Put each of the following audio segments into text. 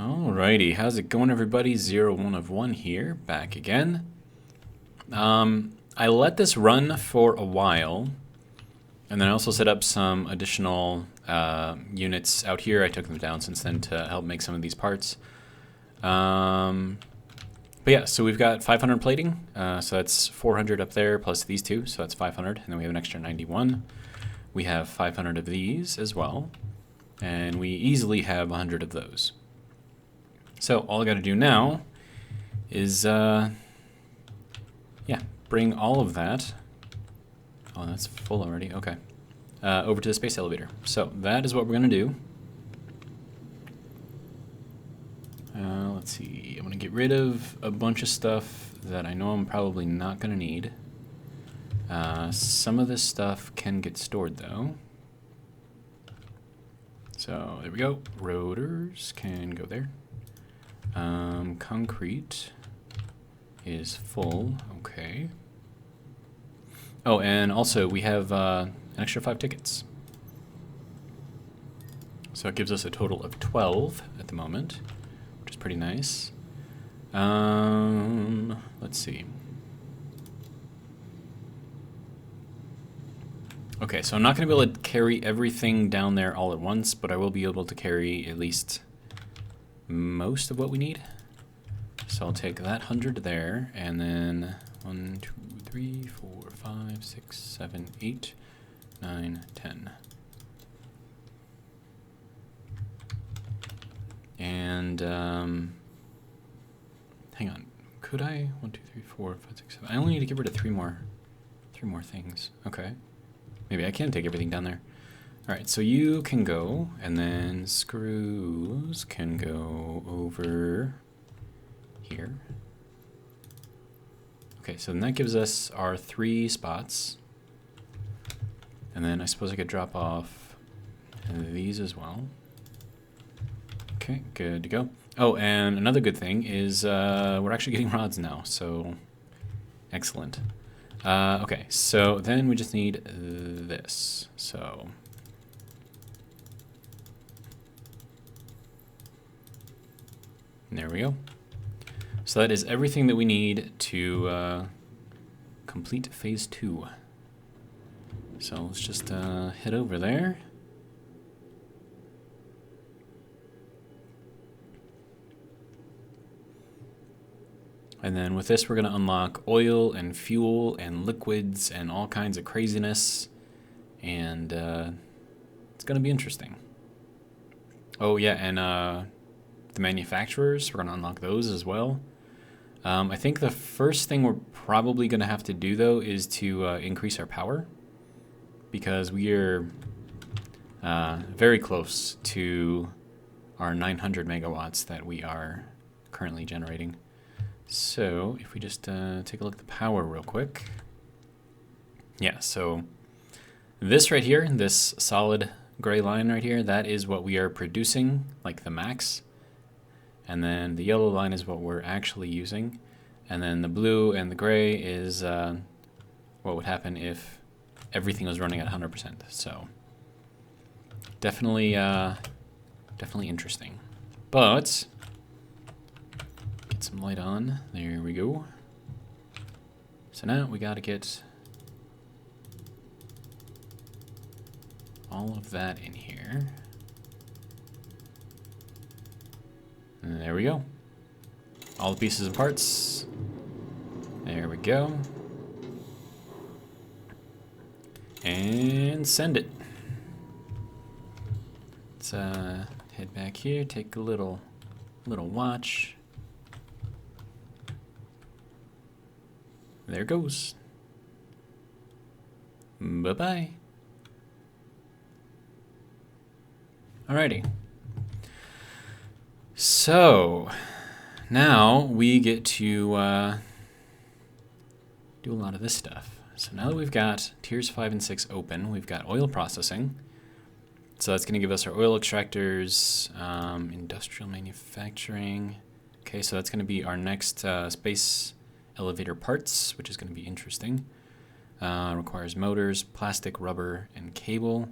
Alrighty, how's it going, everybody? 01 here, back again. I let this run for a while, and then I also set up some additional units out here. I took them down since then to help make some of these parts. But yeah, so we've got 500 plating, so that's 400 up there plus these two, so that's 500, and then we have an extra 91. We have 500 of these as well, and we easily have 100 of those. So all I got to do now is, bring all of that. Oh, that's full already. Okay. Over to the space elevator. So that is what we're going to do. Let's see. I'm going to get rid of a bunch of stuff that I know I'm probably not going to need. Some of this stuff can get stored, though. So there we go. Rotors can go there. Concrete is full. Okay. Oh, and also we have an extra 5 tickets. So it gives us a total of 12 at the moment, which is pretty nice. Let's see. Okay, so I'm not going to be able to carry everything down there all at once, but I will be able to carry at least most of what we need. So I'll take that 100 there, and then 1, 2, 3, 4, 5, 6, 7, 8, 9, 10. And hang on, could I? 1, 2, 3, 4, 5, 6, 7. I only need to get rid of three more things. Okay, maybe I can take everything down there. All right, so you can go, and then screws can go over here. Okay, so then that gives us our 3 spots. And then I suppose I could drop off these as well. Okay, good to go. Oh, and another good thing is we're actually getting rods now, so excellent. Okay, so then we just need this. So there we go. So that is everything that we need to complete phase 2. So let's just head over there. And then with this, we're going to unlock oil and fuel and liquids and all kinds of craziness. And it's going to be interesting. Oh, yeah, and the manufacturers, we're going to unlock those as well. I think the first thing we're probably going to have to do, though, is to increase our power. Because we are very close to our 900 megawatts that we are currently generating. So if we just take a look at the power real quick. Yeah, so this right here, this solid gray line right here, that is what we are producing, like the max. And then the yellow line is what we're actually using. And then the blue and the gray is what would happen if everything was running at 100%. So definitely interesting. But get some light on. There we go. So now we got to get all of that in here. And there we go. All the pieces and parts. There we go. And send it. Let's head back here, take a little watch. There it goes. Bye-bye. Alrighty. So now we get to do a lot of this stuff. So now that we've got tiers 5 and 6 open, we've got oil processing. So that's going to give us our oil extractors, industrial manufacturing. Okay, so that's going to be our next space elevator parts, which is going to be interesting. Requires motors, plastic, rubber, and cable.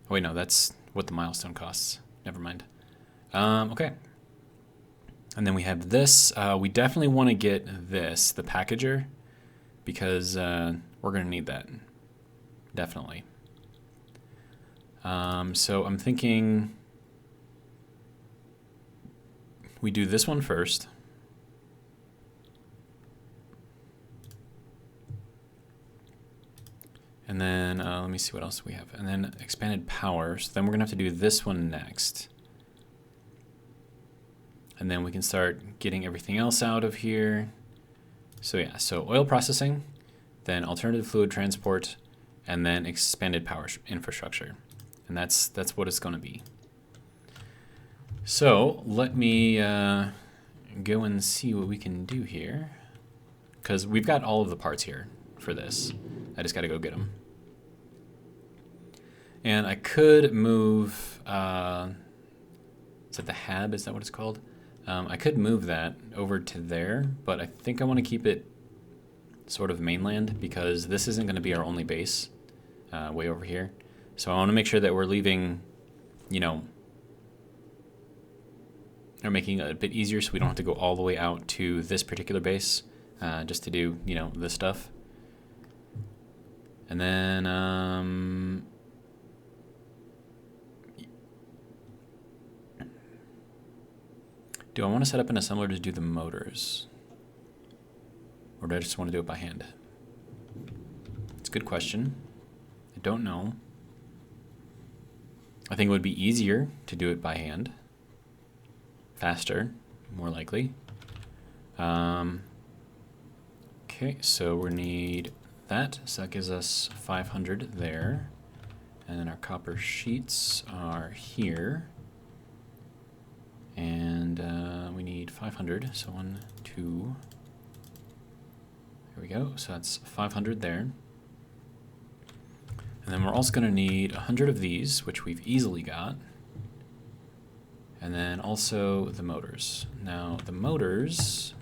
Oh wait, no, that's what the milestone costs. Never mind. Okay. And then we have this. We definitely want to get this, the packager, because we're going to need that. Definitely. So I'm thinking we do this one first. And then let me see what else we have. And then expanded power. So then we're going to have to do this one next. And then we can start getting everything else out of here. So yeah, so oil processing, then alternative fluid transport, and then expanded power infrastructure. And that's what it's going to be. So let me go and see what we can do here. Because we've got all of the parts here for this. I just got to go get them. And I could move, is that the hab? Is that what it's called? I could move that over to there, but I think I want to keep it sort of mainland because this isn't going to be our only base way over here. So I want to make sure that we're leaving, you know, or making it a bit easier so we don't have to go all the way out to this particular base just to do, you know, this stuff. And then, do I want to set up an assembler to do the motors? Or do I just want to do it by hand? It's a good question. I don't know. I think it would be easier to do it by hand. Faster, more likely. Okay, so we need that. So that gives us 500 there. And then our copper sheets are here. And we need 500. So 1, 2. There we go. So that's 500 there. And then we're also going to need 100 of these, which we've easily got. And then also the motors. Now the motors,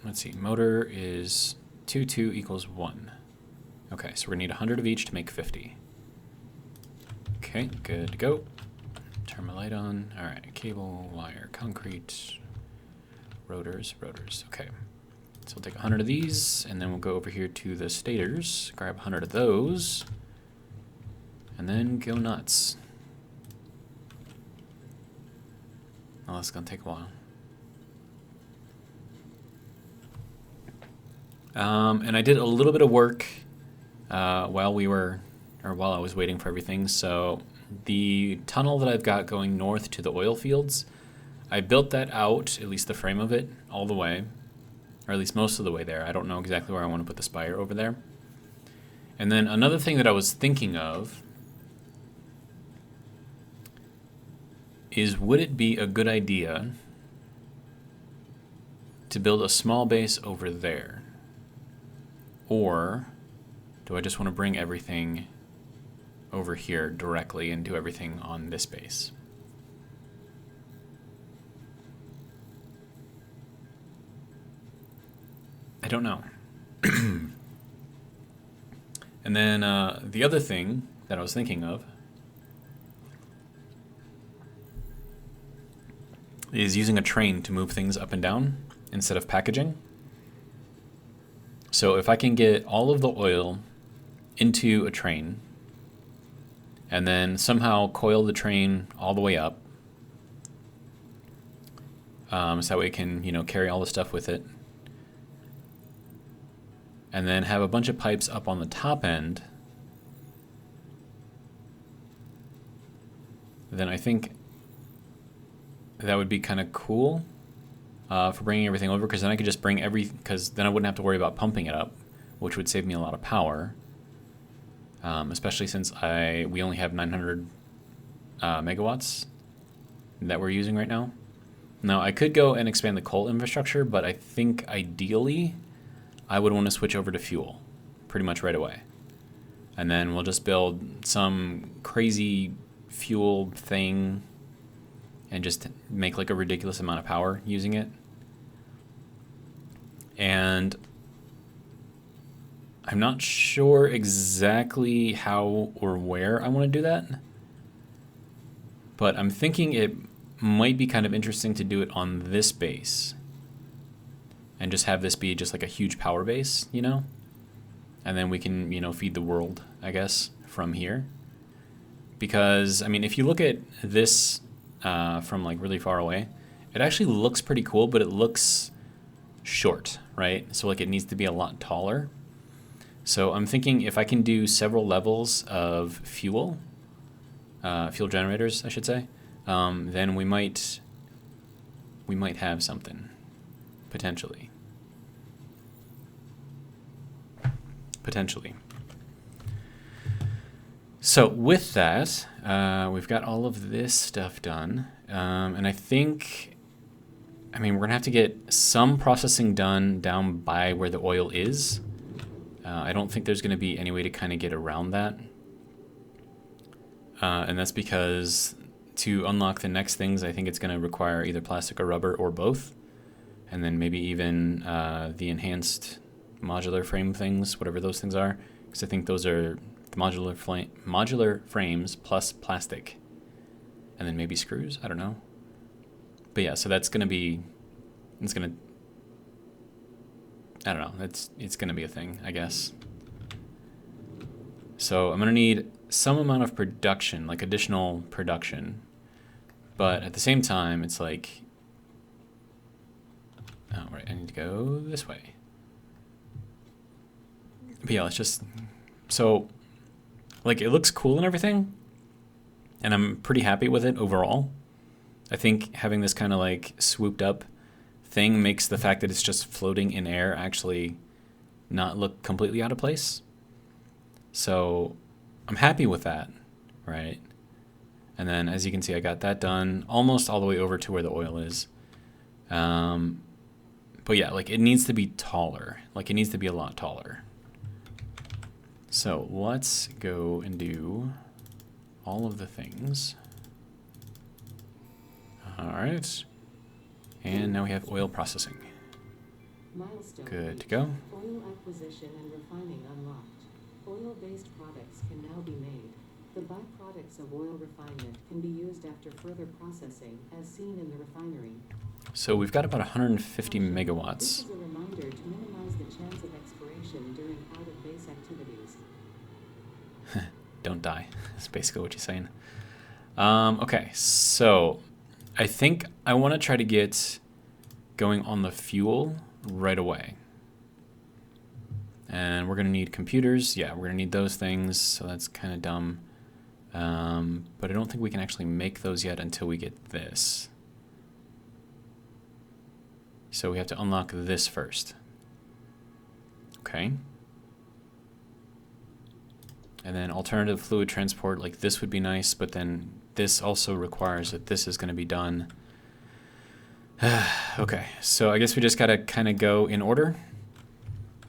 let's see, motor is 2, 2 equals 1. Okay, so we're going to need 100 of each to make 50. Okay, good to go. Turn my light on. All right, cable, wire, concrete, rotors. Okay, so we'll take 100 of these, and then we'll go over here to the stators, grab 100 of those, and then go nuts. Oh, that's gonna take a while. And I did a little bit of work while I was waiting for everything. So the tunnel that I've got going north to the oil fields, I built that out, at least the frame of it, all the way, or at least most of the way there. I don't know exactly where I want to put the spire over there. And then another thing that I was thinking of is, would it be a good idea to build a small base over there? Or do I just want to bring everything over here directly and do everything on this base? I don't know. And then the other thing that I was thinking of is using a train to move things up and down instead of packaging. So if I can get all of the oil into a train and then somehow coil the train all the way up, so that way it can, you know, carry all the stuff with it, and then have a bunch of pipes up on the top end, then I think that would be kind of cool for bringing everything over, because then I could just bring because then I wouldn't have to worry about pumping it up, which would save me a lot of power, especially since we only have 900 megawatts that we're using right now. Now, I could go and expand the coal infrastructure, but I think ideally I would want to switch over to fuel pretty much right away. And then we'll just build some crazy fuel thing and just make like a ridiculous amount of power using it. And I'm not sure exactly how or where I want to do that, but I'm thinking it might be kind of interesting to do it on this base and just have this be just like a huge power base, you know? And then we can, you know, feed the world, I guess, from here. Because, I mean, if you look at this from like really far away, it actually looks pretty cool, but it looks short, right? So like it needs to be a lot taller. So I'm thinking if I can do several levels of fuel generators, I should say, then we might have something, potentially. So with that, we've got all of this stuff done, and I think, I mean, we're gonna have to get some processing done down by where the oil is. I don't think there's gonna be any way to kind of get around that, and that's because to unlock the next things, I think it's gonna require either plastic or rubber or both, and then maybe even the enhanced modular frame things, whatever those things are, because I think those are the modular frames plus plastic, and then maybe screws. I don't know, but yeah. So that's gonna be, it's gonna, I don't know. It's gonna be a thing, I guess. So I'm gonna need some amount of production, like additional production, but at the same time, it's like, oh right, I need to go this way. But yeah, let's just, so like it looks cool and everything, and I'm pretty happy with it overall. I think having this kind of like swooped up thing makes the fact that it's just floating in air actually not look completely out of place. So I'm happy with that, right? And then as you can see, I got that done almost all the way over to where the oil is. But yeah, like it needs to be taller. Like it needs to be a lot taller. So let's go and do all of the things. All right. And now we have oil processing. Milestone. Good to go. Oil acquisition and refining unlocked. Oil-based products can now be made. The byproducts of oil refinement can be used after further processing, as seen in the refinery. So we've got about 150 megawatts. This is a reminder to minimize the chance of expiration during out-of-base activities. Don't die. That's basically what you're saying. Okay, so I think I want to try to get going on the fuel right away. And we're going to need computers. Yeah, we're going to need those things, so that's kind of dumb. But I don't think we can actually make those yet until we get this. So we have to unlock this first. Okay. And then alternative fluid transport, like this would be nice, but then this also requires that this is going to be done. Okay, so I guess we just got to kind of go in order.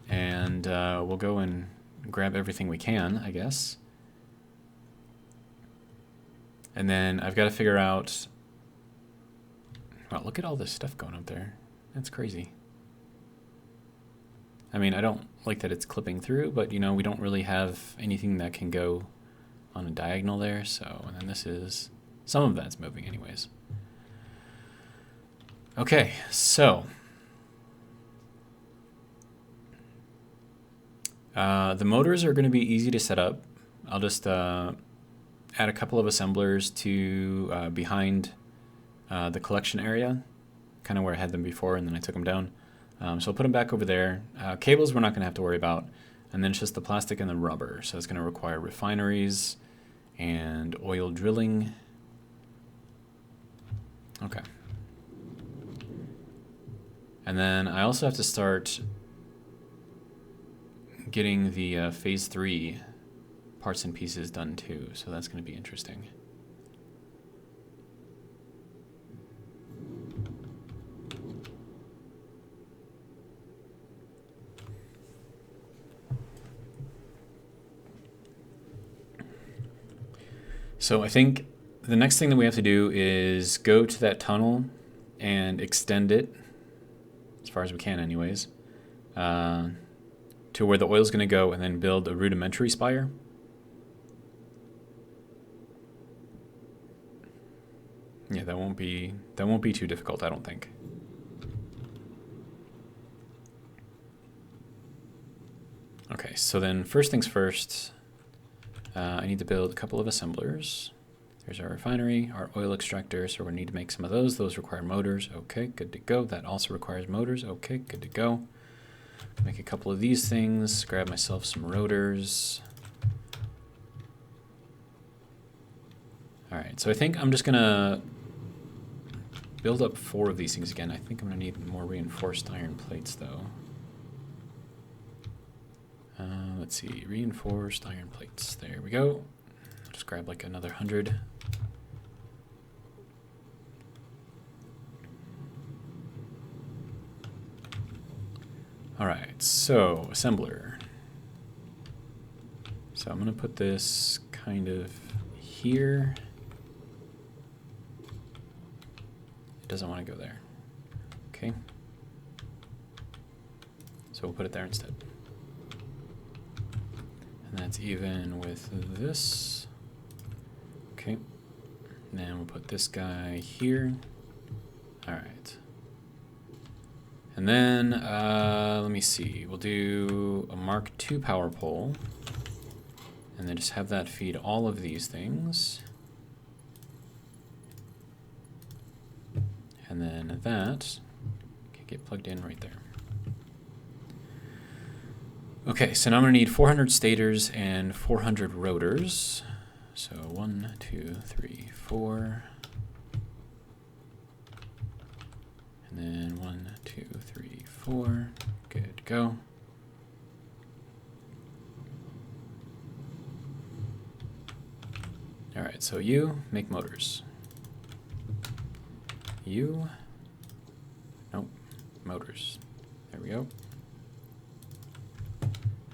And we'll go and grab everything we can, I guess. And then I've got to figure out... Wow, look at all this stuff going up there. That's crazy. I mean, I don't like that it's clipping through, but, you know, we don't really have anything that can go on a diagonal there. So, and then this is... Some of that's moving anyways. Okay, so... the motors are going to be easy to set up. I'll just add a couple of assemblers to behind the collection area, kind of where I had them before, and then I took them down. So I'll put them back over there. Cables we're not going to have to worry about. And then it's just the plastic and the rubber. So it's going to require refineries and oil drilling. Okay. And then I also have to start getting the phase 3 parts and pieces done too, so that's going to be interesting. So I think the next thing that we have to do is go to that tunnel and extend it, as far as we can anyways. to where the oil is going to go and then build a rudimentary spire. Yeah, that won't be too difficult, I don't think. Okay, so then first things first, I need to build a couple of assemblers. There's our refinery, our oil extractor, so we need to make some of those. Those require motors. Okay, good to go. That also requires motors. Okay, good to go. Make a couple of these things, grab myself some rotors. All right, so I think I'm just gonna build up 4 of these things again. I think I'm gonna need more reinforced iron plates though. Let's see, reinforced iron plates. There we go. Just grab like another 100. All right, so assembler. So I'm gonna put this kind of here. It doesn't want to go there. Okay. So we'll put it there instead. And that's even with this. Okay. And then we'll put this guy here. All right. And then, let me see. We'll do a Mark II power pole. And then just have that feed all of these things. And then that can get plugged in right there. Okay, so now I'm going to need 400 stators and 400 rotors. So 1, 2, 3, 4. And then 1, 2, 3, 4. Good to go. All right, so you make motors. You, nope, motors. There we go.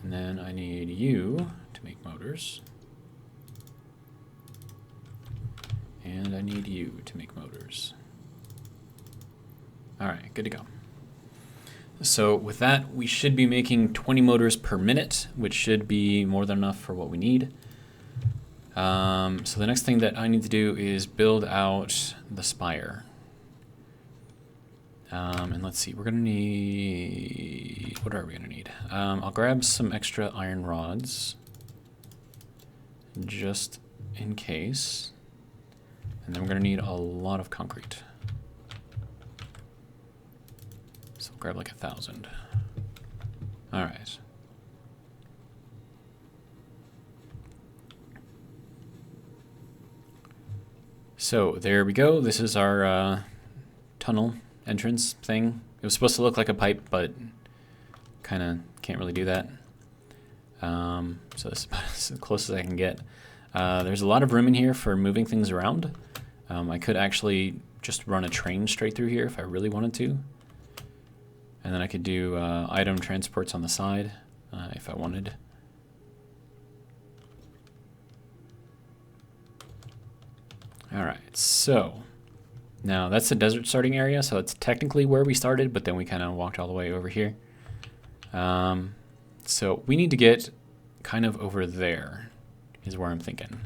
And then I need you to make motors. And I need you to make motors. All right, good to go. So with that, we should be making 20 motors per minute, which should be more than enough for what we need. So the next thing that I need to do is build out the spire. And let's see, we're gonna need, what are we gonna need? I'll grab some extra iron rods, just in case. And then we're gonna need a lot of concrete. So we'll grab like 1,000. All right. So there we go. This is our tunnel entrance thing. It was supposed to look like a pipe, but kind of can't really do that. So this is about as close as I can get. There's a lot of room in here for moving things around. I could actually just run a train straight through here if I really wanted to. And then I could do item transports on the side if I wanted. All right, so now that's the desert starting area, so it's technically where we started, but then we kind of walked all the way over here. So we need to get kind of over there is where I'm thinking.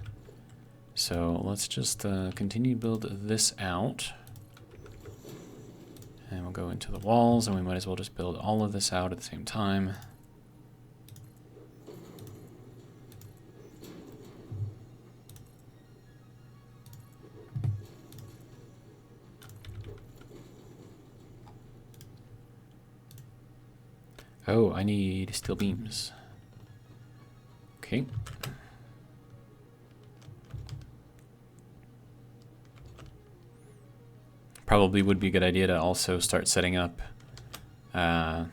So let's just continue to build this out. And we'll go into the walls, and we might as well just build all of this out at the same time. Oh, I need steel beams. Okay. Probably would be a good idea to also start setting up a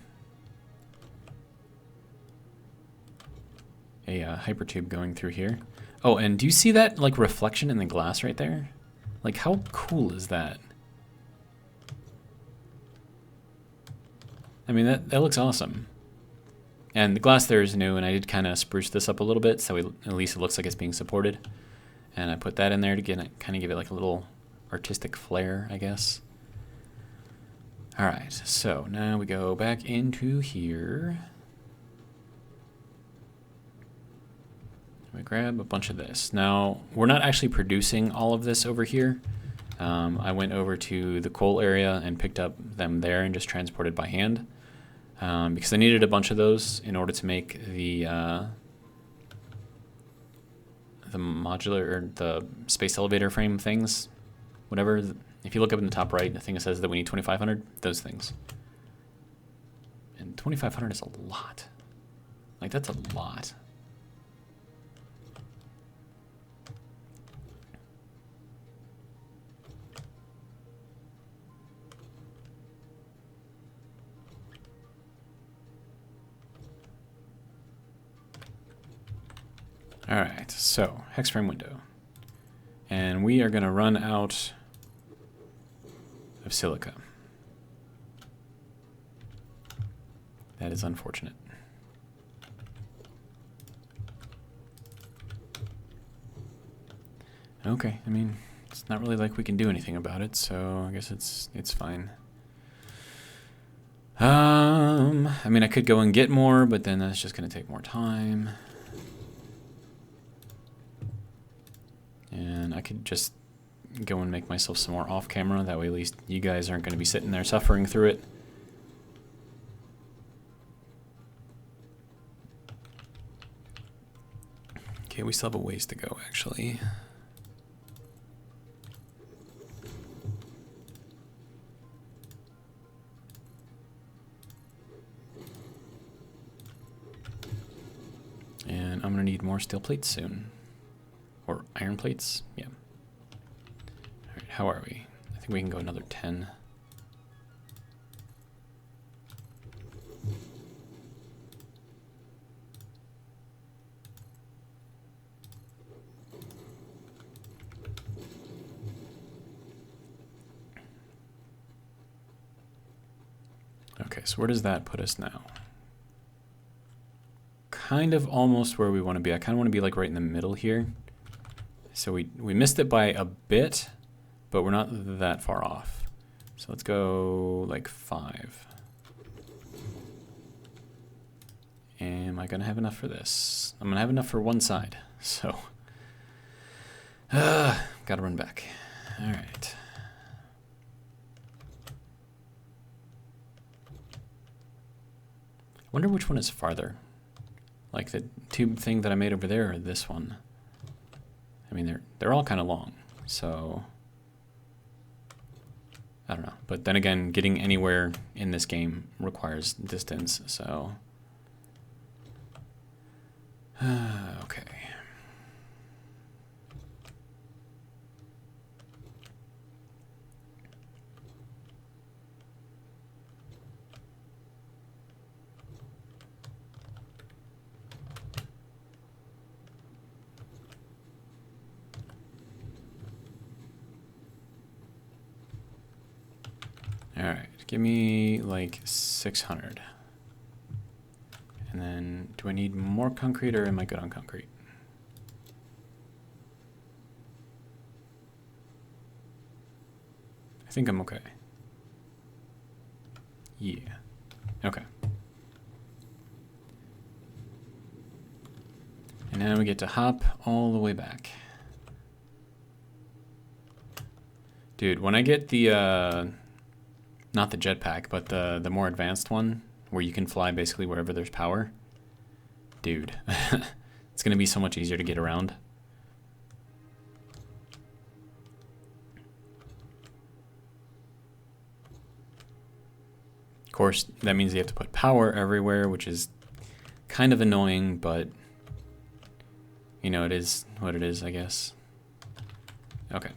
hypertube going through here. Oh, and do you see that like reflection in the glass right there? Like, how cool is that? I mean, that looks awesome. And the glass there is new, and I did kind of spruce this up a little bit, so at least it looks like it's being supported. And I put that in there to kind of give it like a little artistic flair, I guess. All right, so now we go back into here. We grab a bunch of this. Now, we're not actually producing all of this over here. I went over to the coal area and picked up them there and just transported by hand. Because I needed a bunch of those in order to make the modular, or the space elevator frame things. Whatever. If you look up in the top right, the thing that says that we need 2,500, those things. And 2,500 is a lot. Like, that's a lot. All right, so hex frame window. And we are going to run out of silica. That is unfortunate. Okay, I mean, it's not really like we can do anything about it, so I guess it's fine. I mean, I could go and get more, but then that's just going to take more time. And I could just go and make myself some more off camera. That way at least you guys aren't going to be sitting there suffering through it. Okay, we still have a ways to go, actually. And I'm going to need more steel plates soon. Or iron plates? Yeah. Alright, how are we? I think we can go another 10. Okay, so where does that put us now? Kind of almost where we want to be. I kind of want to be like right in the middle here. So we missed it by a bit, but we're not that far off. So let's go like 5. Am I going to have enough for this? I'm going to have enough for one side. So, got to run back. All right. I wonder which one is farther. Like the tube thing that I made over there or this one? I mean, they're all kind of long, so I don't know. But then again, getting anywhere in this game requires distance, so okay. All right, give me like 600. And then do I need more concrete or am I good on concrete? I think I'm okay. Yeah, okay. And now we get to hop all the way back. Dude, when I get the, not the jetpack, but the more advanced one, where you can fly basically wherever there's power. Dude, it's going to be so much easier to get around. Of course, that means you have to put power everywhere, which is kind of annoying, but, you know, it is what it is, I guess. Okay.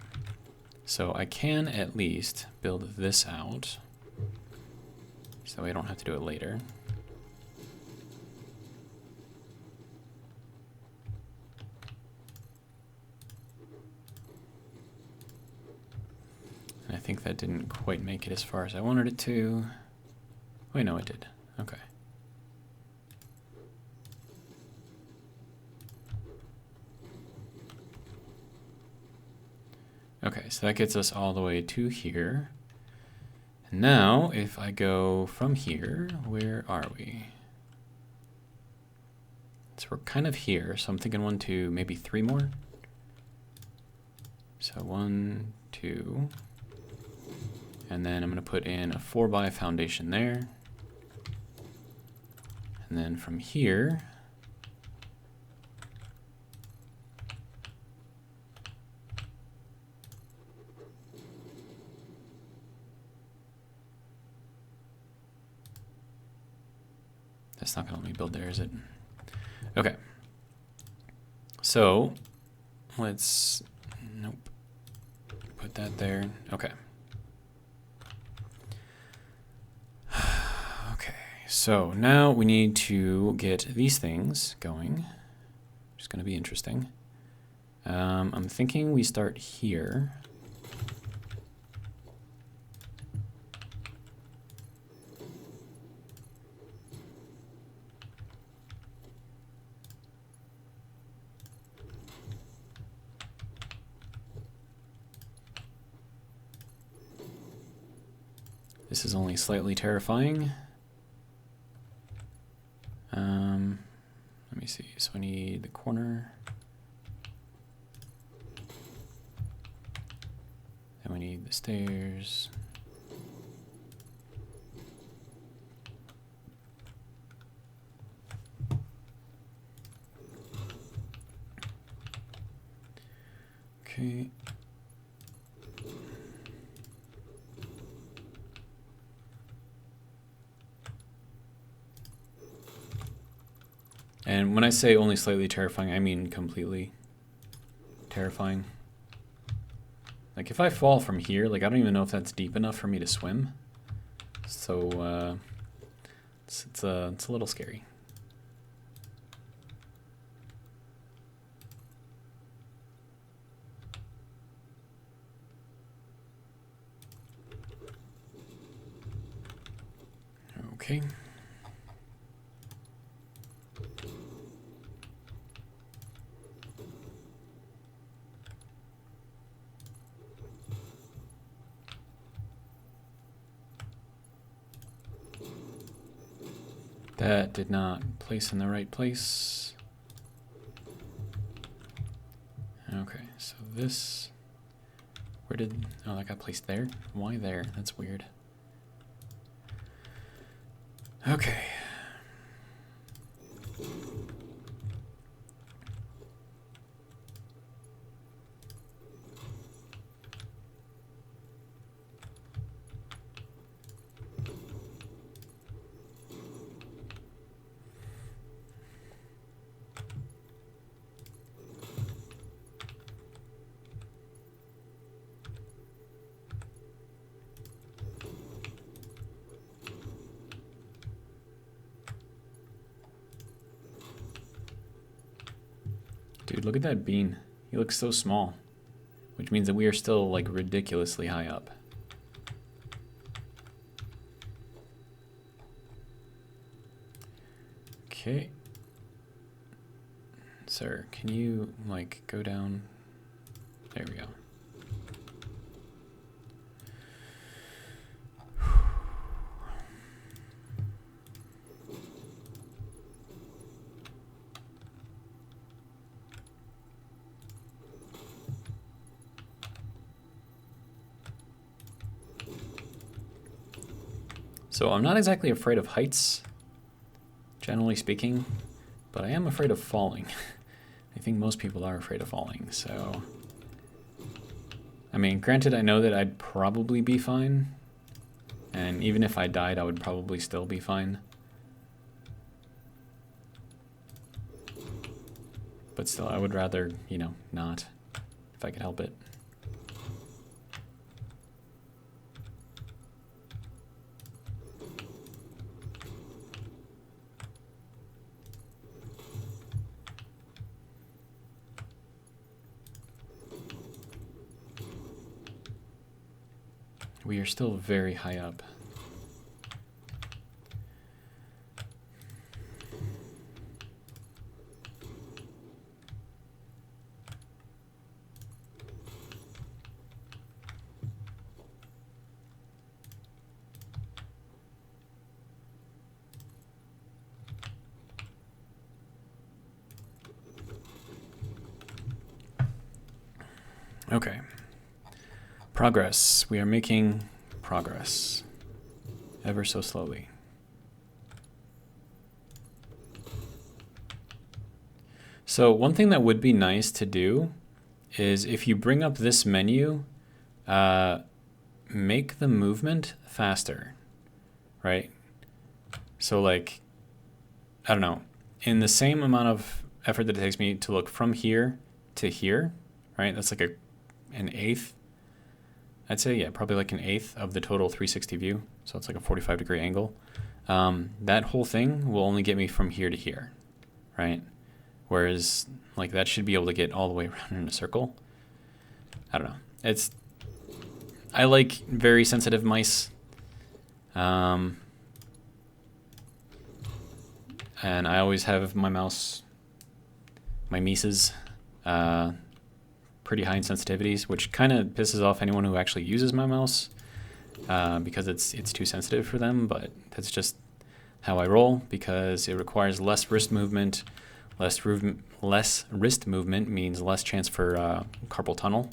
So I can at least build this out, so we don't have to do it later. And I think that didn't quite make it as far as I wanted it to. Wait, no, it did. Okay. Okay, so that gets us all the way to here. And now, if I go from here, where are we? It's we're kind of here, so I'm thinking 1, 2, maybe 3 more. So 1, 2, and then I'm going to put in a 4x foundation there. And then from here, that's not going to let me build there, is it? Okay. So let's, nope, put that there. Okay. Okay, so now we need to get these things going, which is going to be interesting. I'm thinking we start here. This is only slightly terrifying. Let me see. So I need the corner. Then we need the stairs. Okay. And when I say only slightly terrifying, I mean completely terrifying. Like if I fall from here, like I don't even know if that's deep enough for me to swim. So it's a little scary. Okay. That did not place in the right place. Okay, so this, where did, oh, that got placed there? Why there? That's weird. Okay. Dude, look at that bean. He looks so small, which means that we are still like ridiculously high up. Okay. Sir, can you like go down? There we go. So I'm not exactly afraid of heights, generally speaking, but I am afraid of falling. I think most people are afraid of falling, so... I mean, granted, I know that I'd probably be fine, and even if I died, I would probably still be fine. But still, I would rather, you know, not, if I could help it. We are still very high up. Okay. Progress. We are making progress. Ever so slowly. So one thing that would be nice to do is if you bring up this menu, make the movement faster, right? So like, I don't know, in the same amount of effort that it takes me to look from here to here, right? That's like an eighth. I'd say, yeah, probably like an eighth of the total 360 view. So it's like a 45-degree angle. That whole thing will only get me from here to here, right? Whereas like that should be able to get all the way around in a circle. I don't know. I like very sensitive mice. And I always have my mouse, my Mises, pretty high in sensitivities, which kind of pisses off anyone who actually uses my mouse because it's too sensitive for them. But that's just how I roll because it requires less wrist movement. Less wrist movement means less chance for carpal tunnel.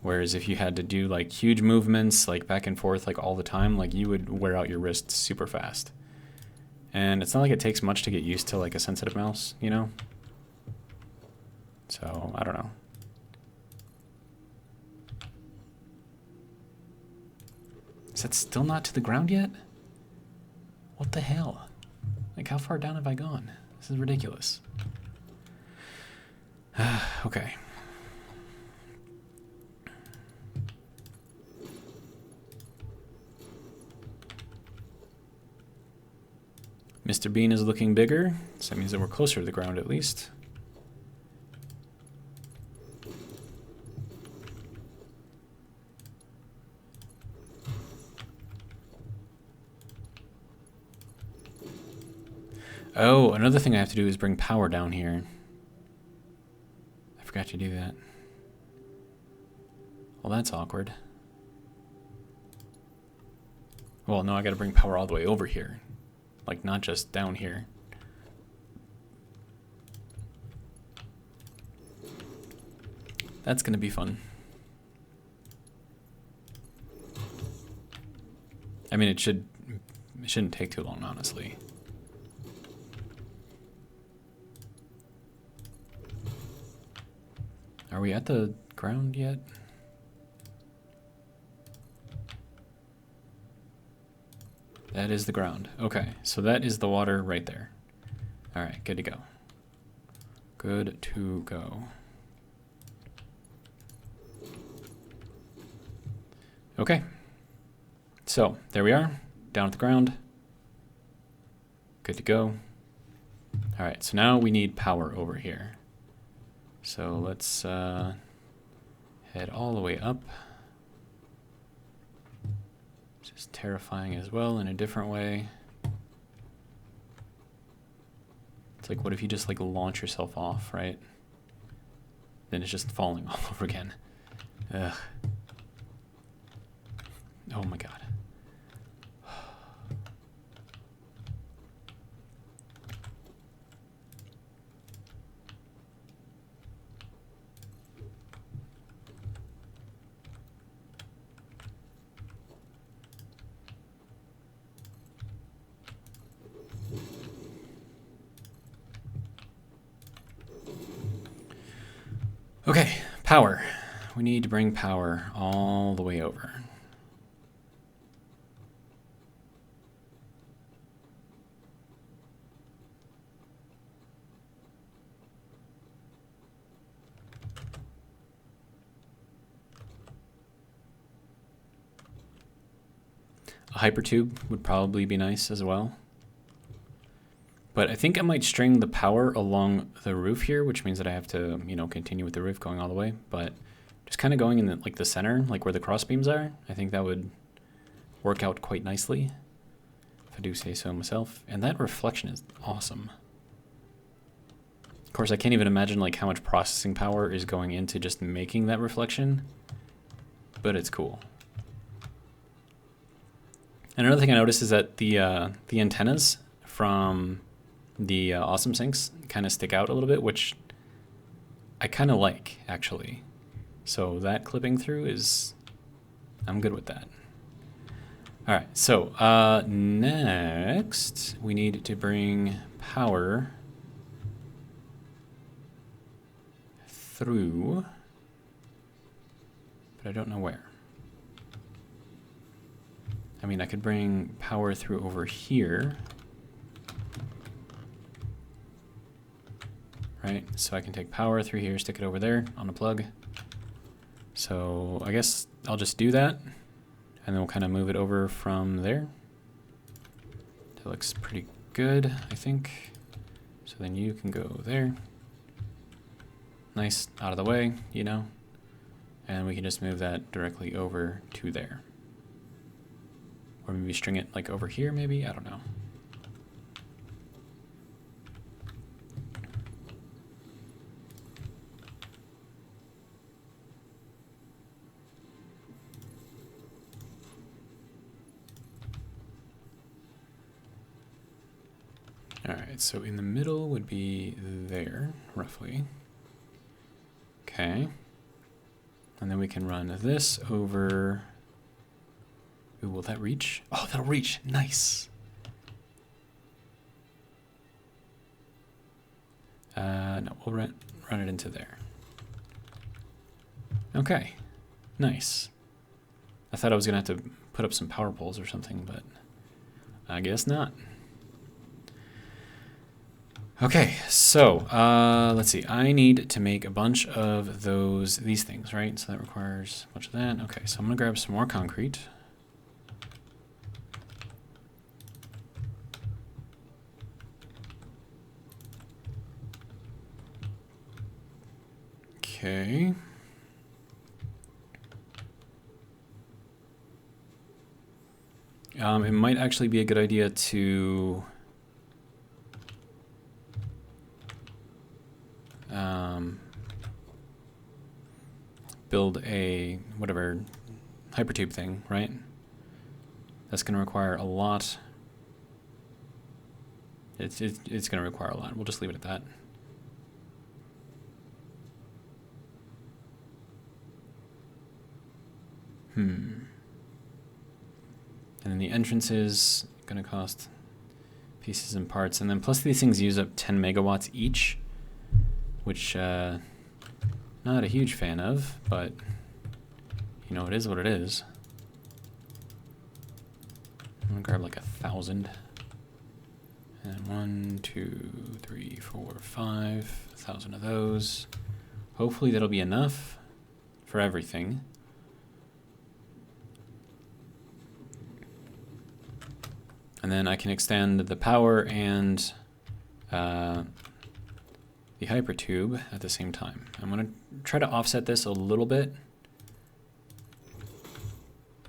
Whereas if you had to do like huge movements, like back and forth, like all the time, like you would wear out your wrists super fast. And it's not like it takes much to get used to like a sensitive mouse, you know? So, I don't know. Is that still not to the ground yet? What the hell? Like, how far down have I gone? This is ridiculous. Okay. Mr. Bean is looking bigger, so that means that we're closer to the ground at least. Oh, another thing I have to do is bring power down here. I forgot to do that. Well, that's awkward. Well, no, I gotta bring power all the way over here. Like, not just down here. That's gonna be fun. I mean, it shouldn't take too long, honestly. Are we at the ground yet? That is the ground. Okay, so that is the water right there. All right, good to go. Good to go. Okay, so there we are, down at the ground. Good to go. All right, so now we need power over here. So let's head all the way up. Just terrifying as well in a different way. It's like, what if you just like launch yourself off, right? Then it's just falling all over again. Ugh. Oh my god. Okay, power. We need to bring power all the way over. A hypertube would probably be nice as well. But I think I might string the power along the roof here, which means that I have to, you know, continue with the roof going all the way. But just kind of going in the, like the center, like where the cross beams are, I think that would work out quite nicely, if I do say so myself. And that reflection is awesome. Of course, I can't even imagine like how much processing power is going into just making that reflection, but it's cool. And another thing I noticed is that the antennas from the Awesome Sinks kind of stick out a little bit, which I kind of like, actually. So that clipping through is, I'm good with that. All right, so next we need to bring power through, but I don't know where. I mean, I could bring power through over here, right? So I can take power through here, stick it over there on a plug. So I guess I'll just do that, and then we'll kind of move it over from there. That looks pretty good, I think. So then you can go there. Nice, out of the way, you know? And we can just move that directly over to there. Or maybe string it like over here, maybe? I don't know. All right, so in the middle would be there, roughly. Okay. And then we can run this over. Ooh, will that reach? Oh, that'll reach. Nice. No, we'll run it into there. Okay. Nice. I thought I was going to have to put up some power poles or something, but I guess not. Okay, so let's see. I need to make a bunch of these things, right? So that requires a bunch of that. Okay, so I'm going to grab some more concrete. Okay. It might actually be a good idea to build a whatever hypertube thing, right? That's going to require a lot. It's going to require a lot. We'll just leave it at that. And then the entrance is going to cost pieces and parts. And then plus these things use up 10 megawatts each, which not a huge fan of, but you know, it is what it is. I'm going to grab like 1,000. And 1, 2, 3, 4, 5, 1,000 of those. Hopefully that'll be enough for everything. And then I can extend the power and the hypertube at the same time. I'm going to try to offset this a little bit.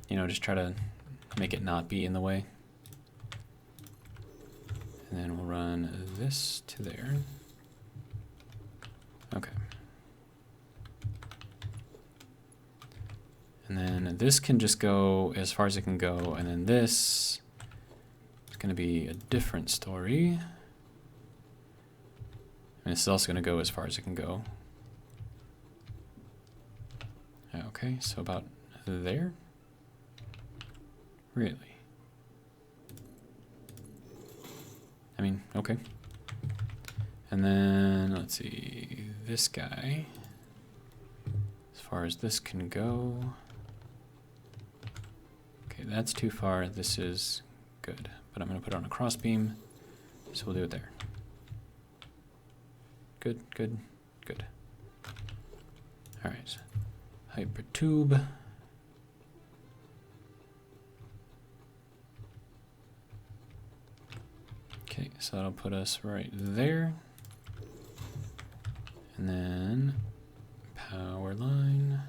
You know, just try to make it not be in the way. And then we'll run this to there. Okay. And then this can just go as far as it can go, and then this is going to be a different story. And this is also going to go as far as it can go. Okay, so about there. Really? I mean, okay. And then, let's see, this guy, as far as this can go. Okay, that's too far. This is good. But I'm going to put it on a crossbeam, so we'll do it there. Good, good, good. All right, hypertube. Okay, so that'll put us right there. And then power line.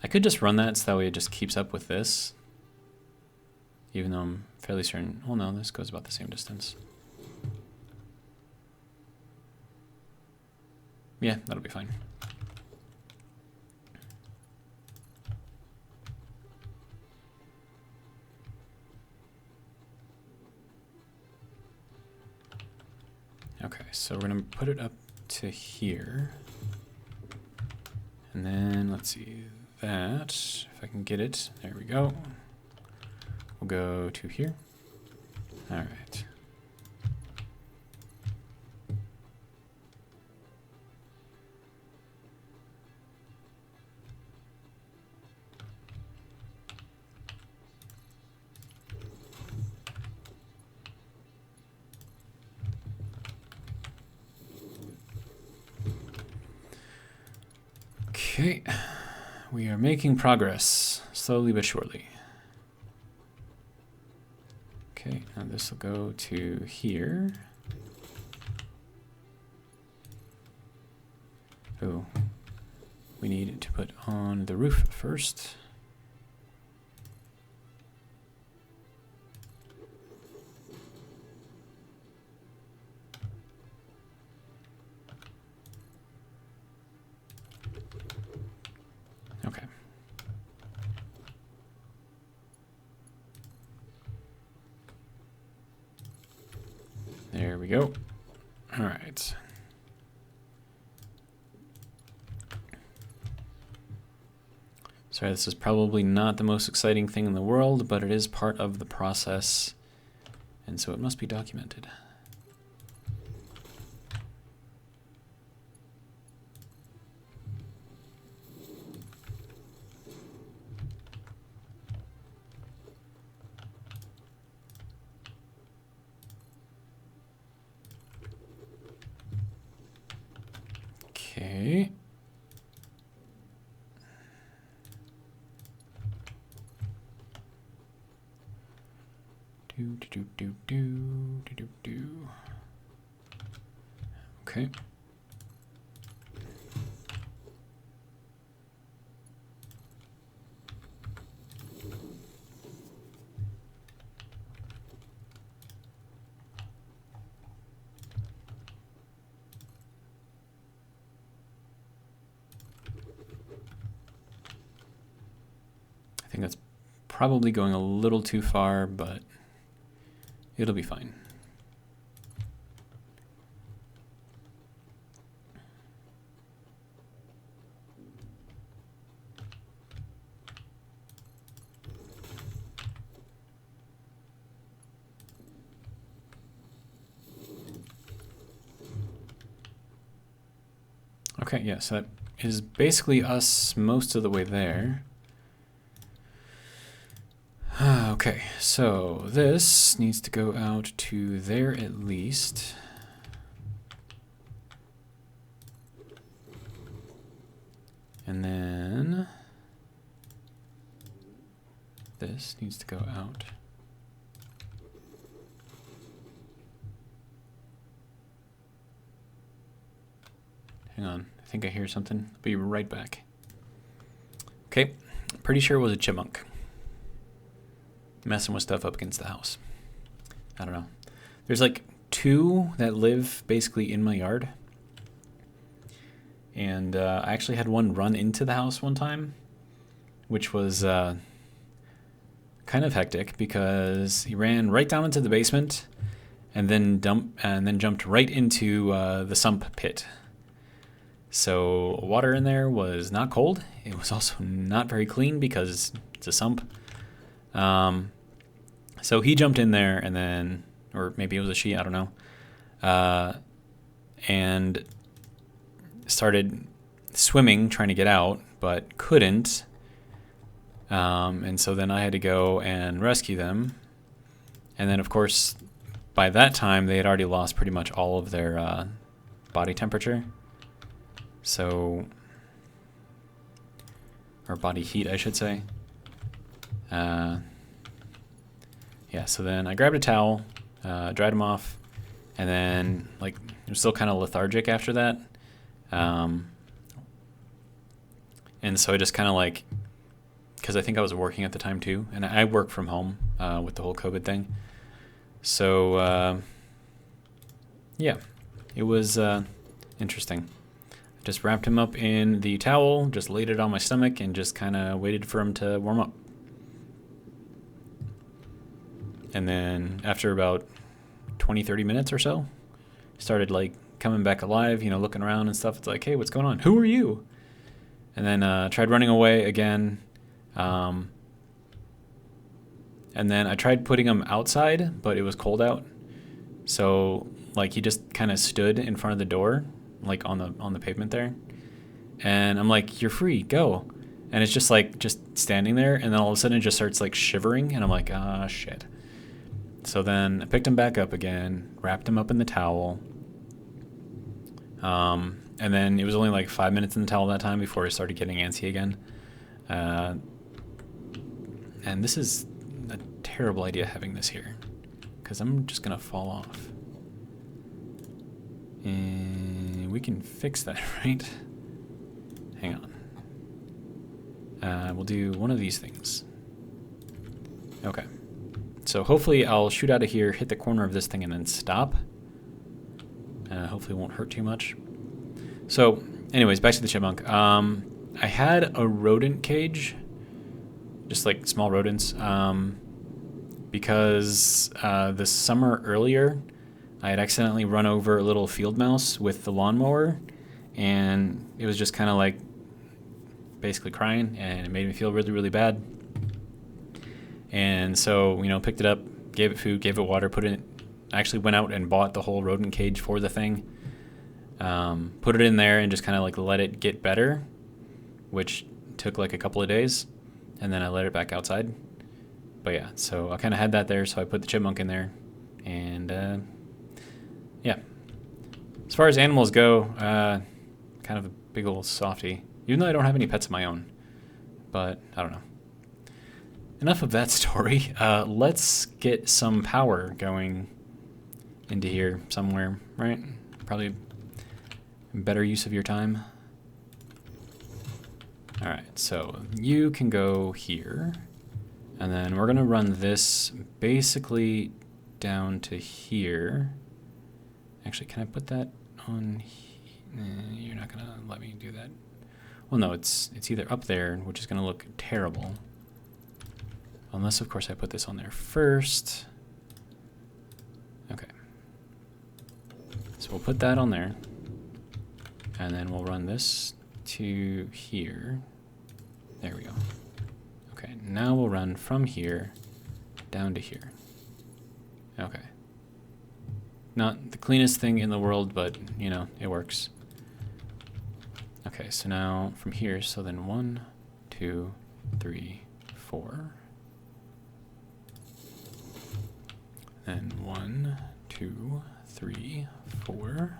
I could just run that so that way it just keeps up with this. Even though I'm fairly certain, well no, this goes about the same distance. Yeah, that'll be fine. Okay, so we're gonna put it up to here. And then, let's see, that, if I can get it, there we go. We'll go to here. All right. Okay, we are making progress, slowly but surely. Okay, now this will go to here. Oh, we need to put on the roof first. Okay. There we go. All right. Sorry, this is probably not the most exciting thing in the world, but it is part of the process, and so it must be documented. Okay. Do. Okay. I think that's probably going a little too far, but it'll be fine. Okay, yeah, so that is basically us most of the way there. Okay, so this needs to go out to there at least. And then this needs to go out. Hang on, I think I hear something. I'll be right back. Okay, pretty sure it was a chipmunk messing with stuff up against the house. I don't know. There's like 2 that live basically in my yard. And I actually had one run into the house one time, which was kind of hectic because he ran right down into the basement and then jumped right into the sump pit. So water in there was not cold. It was also not very clean because it's a sump. So he jumped in there and then, or maybe it was a she, I don't know, and started swimming trying to get out, but couldn't. And so then I had to go and rescue them. And then, of course, by that time, they had already lost pretty much all of their body temperature. So, or body heat, I should say. Yeah, so then I grabbed a towel, dried them off, and then, like, it was still kind of lethargic after that. And so I just kind of like, because I think I was working at the time too, and I work from home with the whole COVID thing. So, yeah, it was interesting. I just wrapped him up in the towel, just laid it on my stomach, and just kind of waited for him to warm up. And then after about 20, 30 minutes or so, started like coming back alive, you know, looking around and stuff. It's like, hey, what's going on? Who are you? And then tried running away again. And then I tried putting him outside, but it was cold out. So like he just kind of stood in front of the door, like on the pavement there. And I'm like, you're free, go. And it's just like just standing there, and then all of a sudden it just starts like shivering, and I'm like, ah, shit. So then I picked him back up again, wrapped him up in the towel. And then it was only like 5 minutes in the towel that time before I started getting antsy again. And this is a terrible idea having this here, because I'm just gonna fall off. And we can fix that, right? Hang on. We'll do one of these things. Okay. So hopefully I'll shoot out of here, hit the corner of this thing, and then stop. Hopefully it won't hurt too much. So, anyways, back to the chipmunk. I had a rodent cage, just like small rodents, because this summer earlier, I had accidentally run over a little field mouse with the lawnmower, and it was just kind of like basically crying, and it made me feel really, really bad. And so, you know, picked it up, gave it food, gave it water, put it. Actually went out and bought the whole rodent cage for the thing. Put it in there and just kind of like let it get better, which took like a couple of days, and then I let it back outside. But yeah, so I kind of had that there, so I put the chipmunk in there, and yeah. As far as animals go, kind of a big old softie, even though I don't have any pets of my own. But I don't know. Enough of that story. Let's get some power going into here somewhere, right? Probably better use of your time. All right, so you can go here, and then we're gonna run this basically down to here. Actually, can I put that on? You're not gonna let me do that. Well, no, it's either up there, which is gonna look terrible. Unless, of course, I put this on there first. Okay. So we'll put that on there. And then we'll run this to here. There we go. Okay, now we'll run from here down to here. Okay. Not the cleanest thing in the world, but, you know, it works. Okay, so now from here, so then 1, 2, 3, 4. Then 1, 2, 3, 4.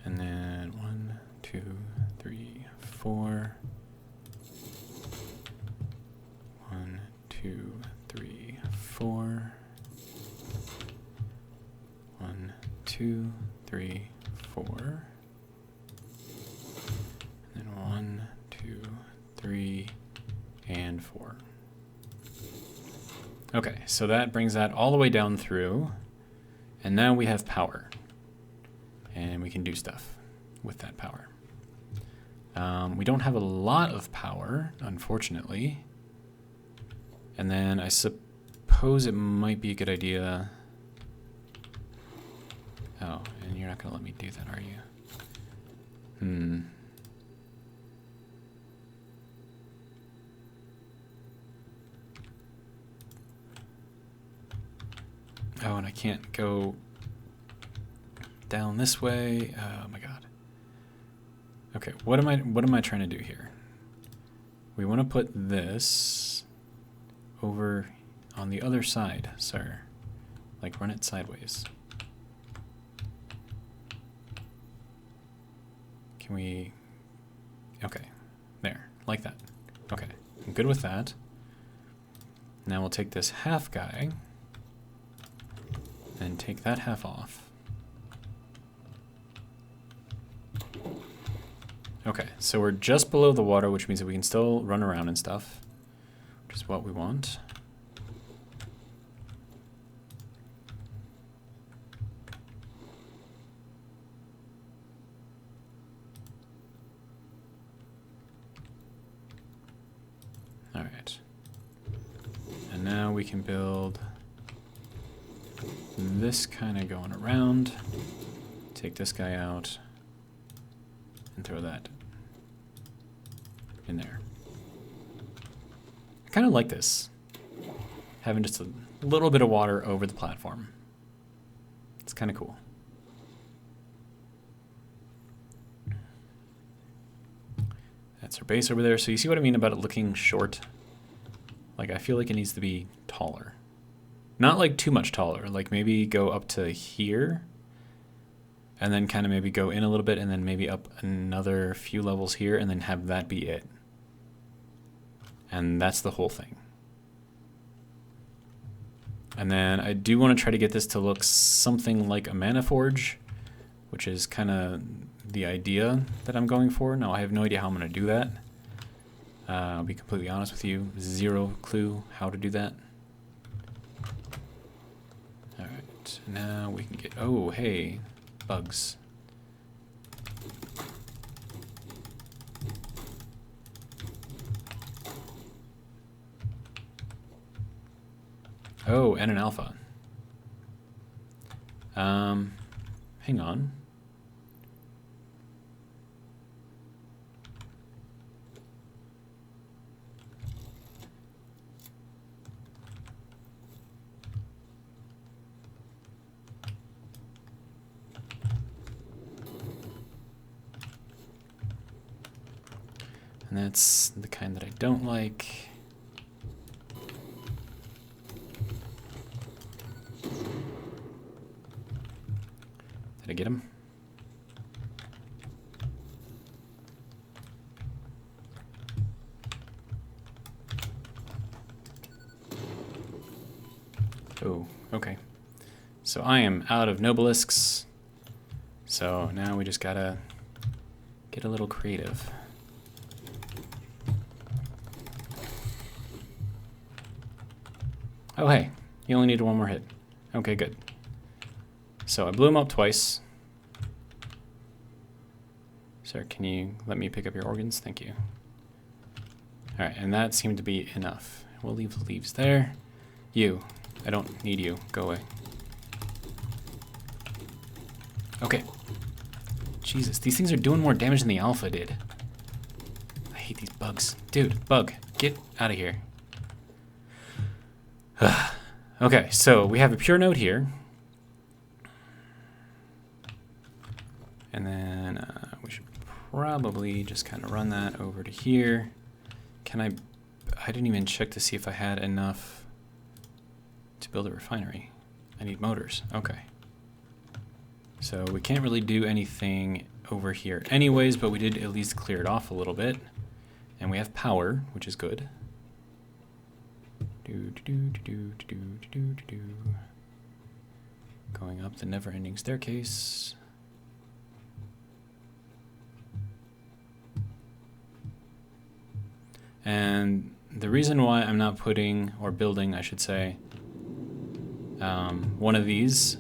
And then 1, 2, 3, 4. 1, 2, 3, 4. 1, 2, 3, 4. And then 1, 2, 3, and 4. Okay, so that brings that all the way down through, and now we have power, and we can do stuff with that power. We don't have a lot of power, unfortunately, and then I suppose it might be a good idea. Oh, and you're not going to let me do that, are you? Oh, and I can't go down this way. Oh my god. Okay, what am I trying to do here? We want to put this over on the other side, sir. Like run it sideways. Can we? Okay, there, like that. Okay, I'm good with that. Now we'll take this half guy and take that half off. Okay, so we're just below the water, which means that we can still run around and stuff, which is what we want. All right. And now we can build this kind of going around. Take this guy out and throw that in there. I kind of like this, having just a little bit of water over the platform. It's kind of cool. That's our base over there. So you see what I mean about it looking short? Like, I feel like it needs to be taller. Not like too much taller, like maybe go up to here and then kind of maybe go in a little bit and then maybe up another few levels here and then have that be it. And that's the whole thing. And then I do want to try to get this to look something like a mana forge, which is kind of the idea that I'm going for. Now, I have no idea how I'm going to do that. I'll be completely honest with you. Zero clue how to do that. Alright, now we can get... Oh, hey, bugs. Oh, and an alpha. Hang on. And that's the kind that I don't like. Did I get him? Oh, okay. So I am out of nobelisks. So now we just gotta get a little creative. Oh, hey, you only needed one more hit. Okay, good. So I blew him up twice. Sir, can you let me pick up your organs? Thank you. All right, and that seemed to be enough. We'll leave the leaves there. You, I don't need you. Go away. Okay. Jesus, these things are doing more damage than the alpha did. I hate these bugs. Dude, bug, get out of here. Okay, so we have a pure node here. And then we should probably just kind of run that over to here. Can I didn't even check to see if I had enough to build a refinery. I need motors, okay. So we can't really do anything over here anyways, but we did at least clear it off a little bit. And we have power, which is good. Going up the never-ending staircase. And the reason why I'm not putting, or building, I should say, one of these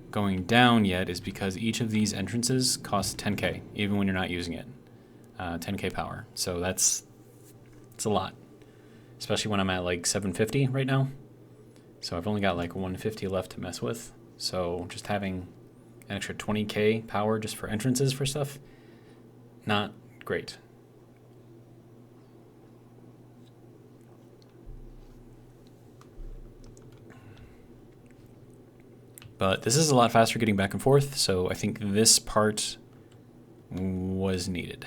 going down yet is because each of these entrances costs 10k, even when you're not using it. 10k power. So it's a lot. Especially when I'm at like 750 right now. So I've only got like 150 left to mess with. So just having an extra 20k power just for entrances for stuff, not great. But this is a lot faster getting back and forth, so I think this part was needed,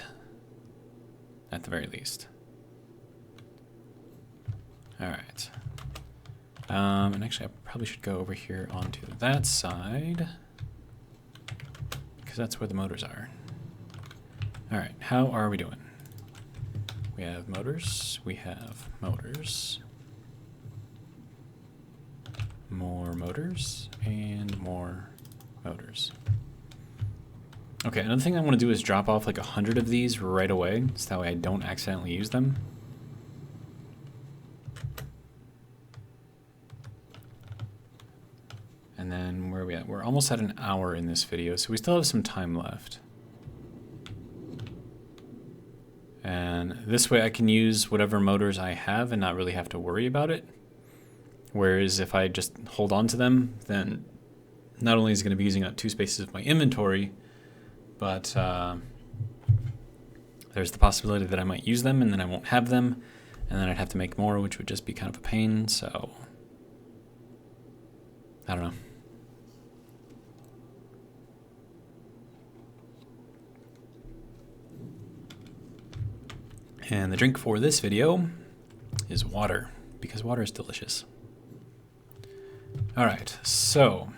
at the very least. All right. And actually, I probably should go over here onto that side, because that's where the motors are. All right, how are we doing? We have motors, we have motors. More motors, and more motors. Okay, another thing I want to do is drop off like 100 of these right away, so that way I don't accidentally use them. And then where are we at? We're almost at an hour in this video, so we still have some time left. And this way I can use whatever motors I have and not really have to worry about it. Whereas if I just hold on to them, then not only is it going to be using up 2 spaces of my inventory, but there's the possibility that I might use them and then I won't have them, and then I'd have to make more, which would just be kind of a pain. So I don't know. And the drink for this video is water, because water is delicious. All right, so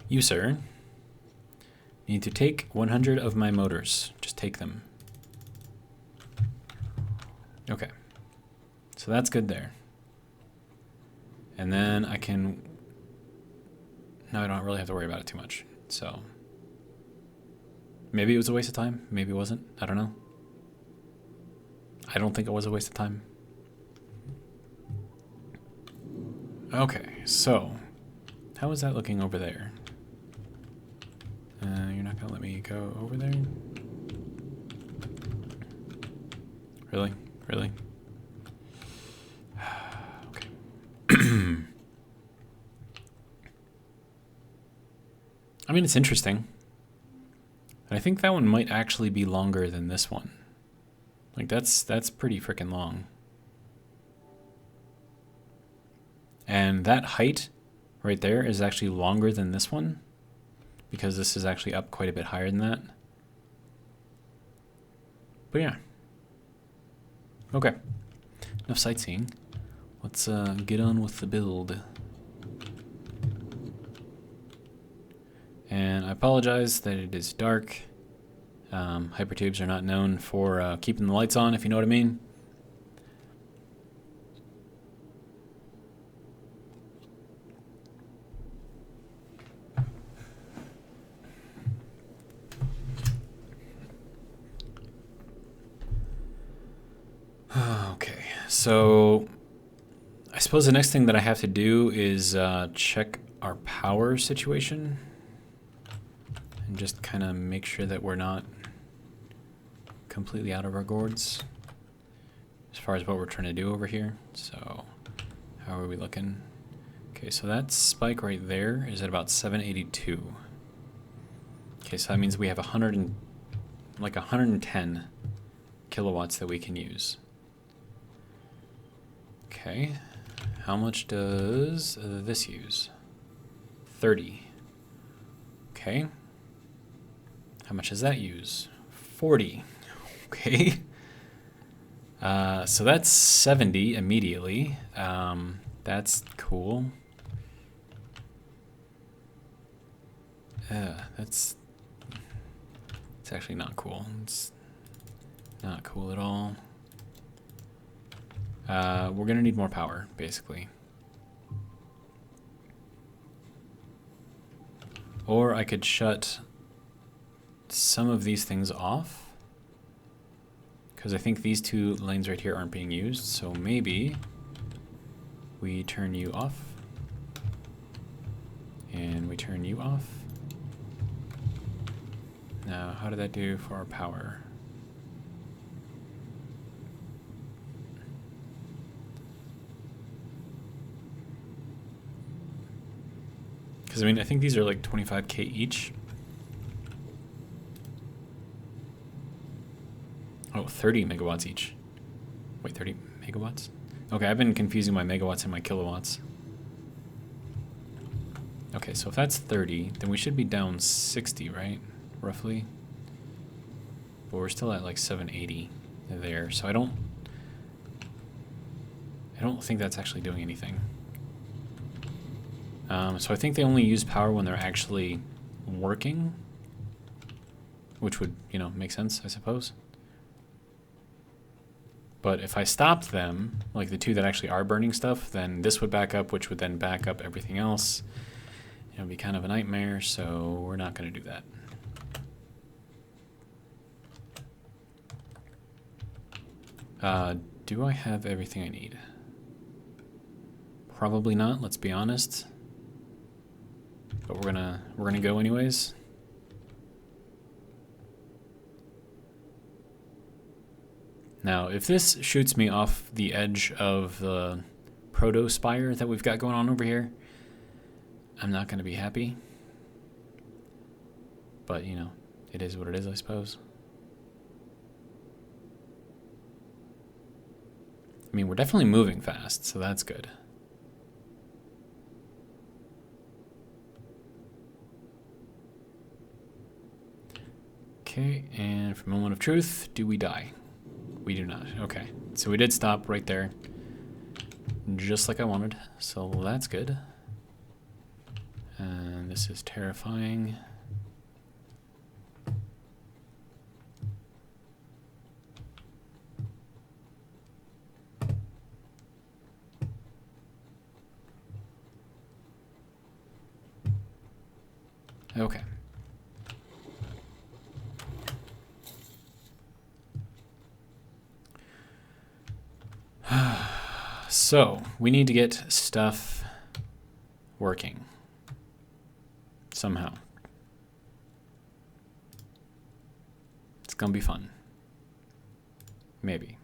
you, sir, need to take 100 of my motors. Just take them. Okay, so that's good there. And then I can, no, I don't really have to worry about it too much. So maybe it was a waste of time, maybe it wasn't, I don't know. I don't think it was a waste of time. Okay, so how is that looking over there? You're not gonna let me go over there? Really? Really? Okay. I mean, it's interesting. I think that one might actually be longer than this one. Like, that's pretty freaking long. And that height right there is actually longer than this one, because this is actually up quite a bit higher than that. But yeah. Okay. Enough sightseeing. Let's get on with the build. And I apologize that it is dark. Hypertubes are not known for keeping the lights on, if you know what I mean. Okay, so I suppose the next thing that I have to do is check our power situation and just kind of make sure that we're not completely out of our gourds as far as what we're trying to do over here. So how are we looking? Okay, so that spike right there is at about 782. Okay, so that means we have 110 kilowatts that we can use. Okay, how much does this use? 30. Okay. How much does that use? 40. Okay. So that's 70 immediately. That's cool. It's actually not cool. It's not cool at all. We're gonna need more power, basically. Or I could shut some of these things off, because I think these 2 lanes right here aren't being used, so maybe we turn you off, and we turn you off. Now, how did that do for our power? Because, I mean, I think these are like 25K each. Oh, 30 megawatts each. Wait, 30 megawatts? Okay, I've been confusing my megawatts and my kilowatts. Okay, so if that's 30, then we should be down 60, right? Roughly. But we're still at like 780 there, so I don't think that's actually doing anything. So I think they only use power when they're actually working, which would, you know, make sense, I suppose. But if I stopped them, like the 2 that actually are burning stuff, then this would back up, which would then back up everything else. It would be kind of a nightmare, so we're not going to do that. Do I have everything I need? Probably not, let's be honest. But we're gonna go anyways. Now, if this shoots me off the edge of the proto-spire that we've got going on over here, I'm not going to be happy. But, you know, it is what it is, I suppose. I mean, we're definitely moving fast, so that's good. Okay, and for moment of truth, do we die? We do not. Okay, so we did stop right there, just like I wanted, so that's good. And this is terrifying. Okay. So, we need to get stuff working. Somehow. It's gonna be fun. Maybe.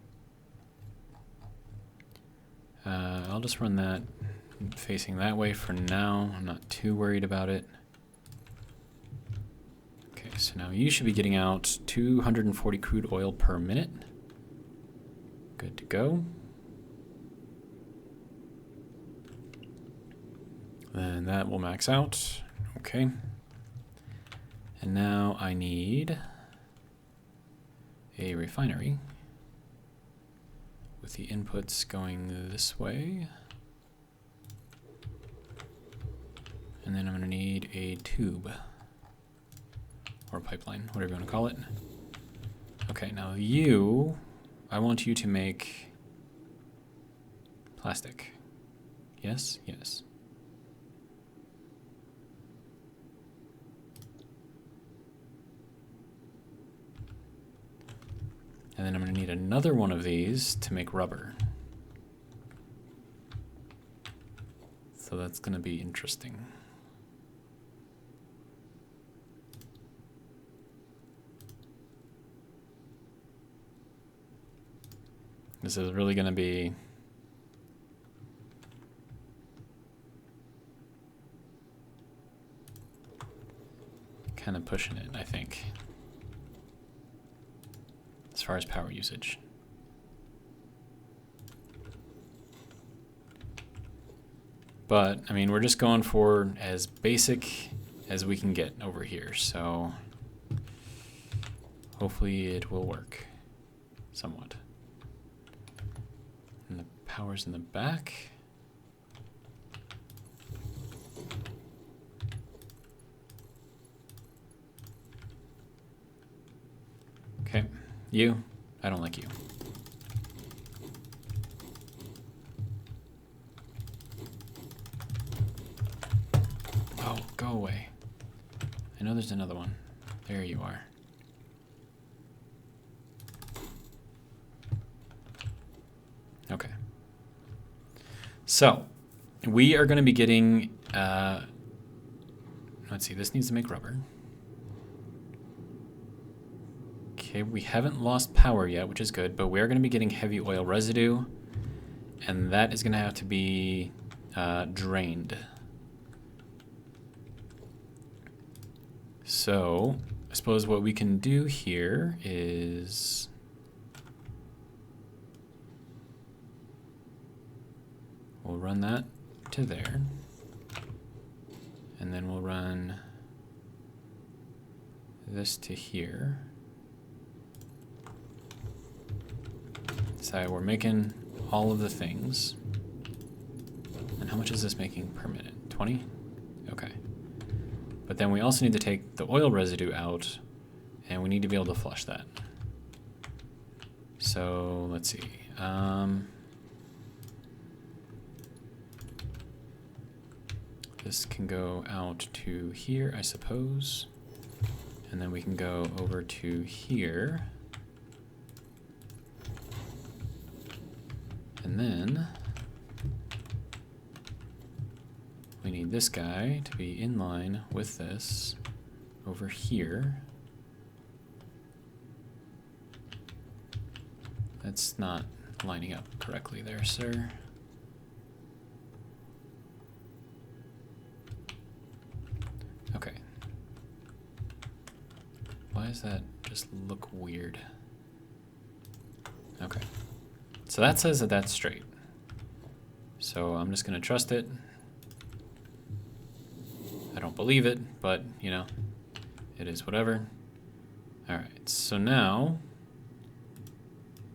I'll just run that facing that way for now. I'm not too worried about it. Okay, so now you should be getting out 240 crude oil per minute. Good to go. Then that will max out. Okay. And now I need a refinery with the inputs going this way. And then I'm going to need a tube or pipeline, whatever you want to call it. Okay, now I want you to make plastic. Yes? Yes. And then I'm going to need another one of these to make rubber. So that's going to be interesting. This is really going to be kind of pushing it, I think, as far as power usage. But, I mean, we're just going for as basic as we can get over here, so hopefully it will work somewhat. And the power's in the back. Okay, I don't like you. Oh, go away. I know there's another one. There you are. Okay. So, we are going to be getting, let's see, this needs to make rubber. Okay, we haven't lost power yet, which is good, but we're going to be getting heavy oil residue, and that is going to have to be drained. So, I suppose what we can do here is we'll run that to there, and then we'll run this to here. So we're making all of the things. And how much is this making per minute? 20? Okay. But then we also need to take the oil residue out, and we need to be able to flush that. So let's see. This can go out to here, I suppose. And then we can go over to here. And then we need this guy to be in line with this over here. That's not lining up correctly there, sir. why does that just look weird? Okay. So that says that that's straight. So I'm just going to trust it. I don't believe it, but, you know, it is whatever. All right, so now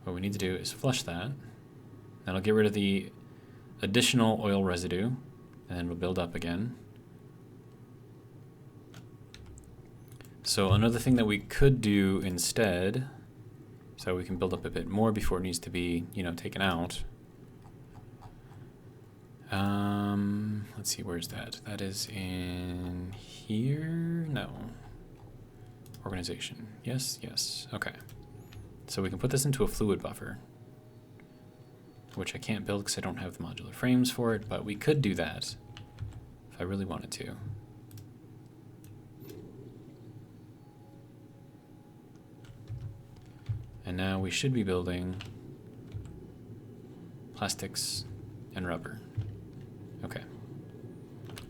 what we need to do is flush that. That'll get rid of the additional oil residue, and then we'll build up again. So another thing that we could do instead, so we can build up a bit more before it needs to be, you know, taken out. Let's see, where's that? That is in here? No. Organization. Yes, yes. Okay. So we can put this into a fluid buffer, which I can't build because I don't have the modular frames for it, but we could do that if I really wanted to. And now we should be building plastics and rubber. Okay.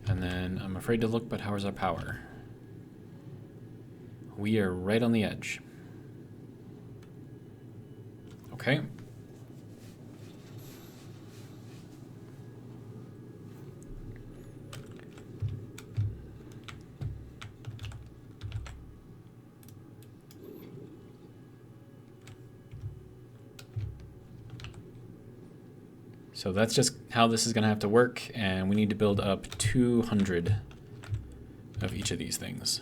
And then I'm afraid to look, but how is our power? We are right on the edge. Okay. So that's just how this is going to have to work, and we need to build up 200 of each of these things.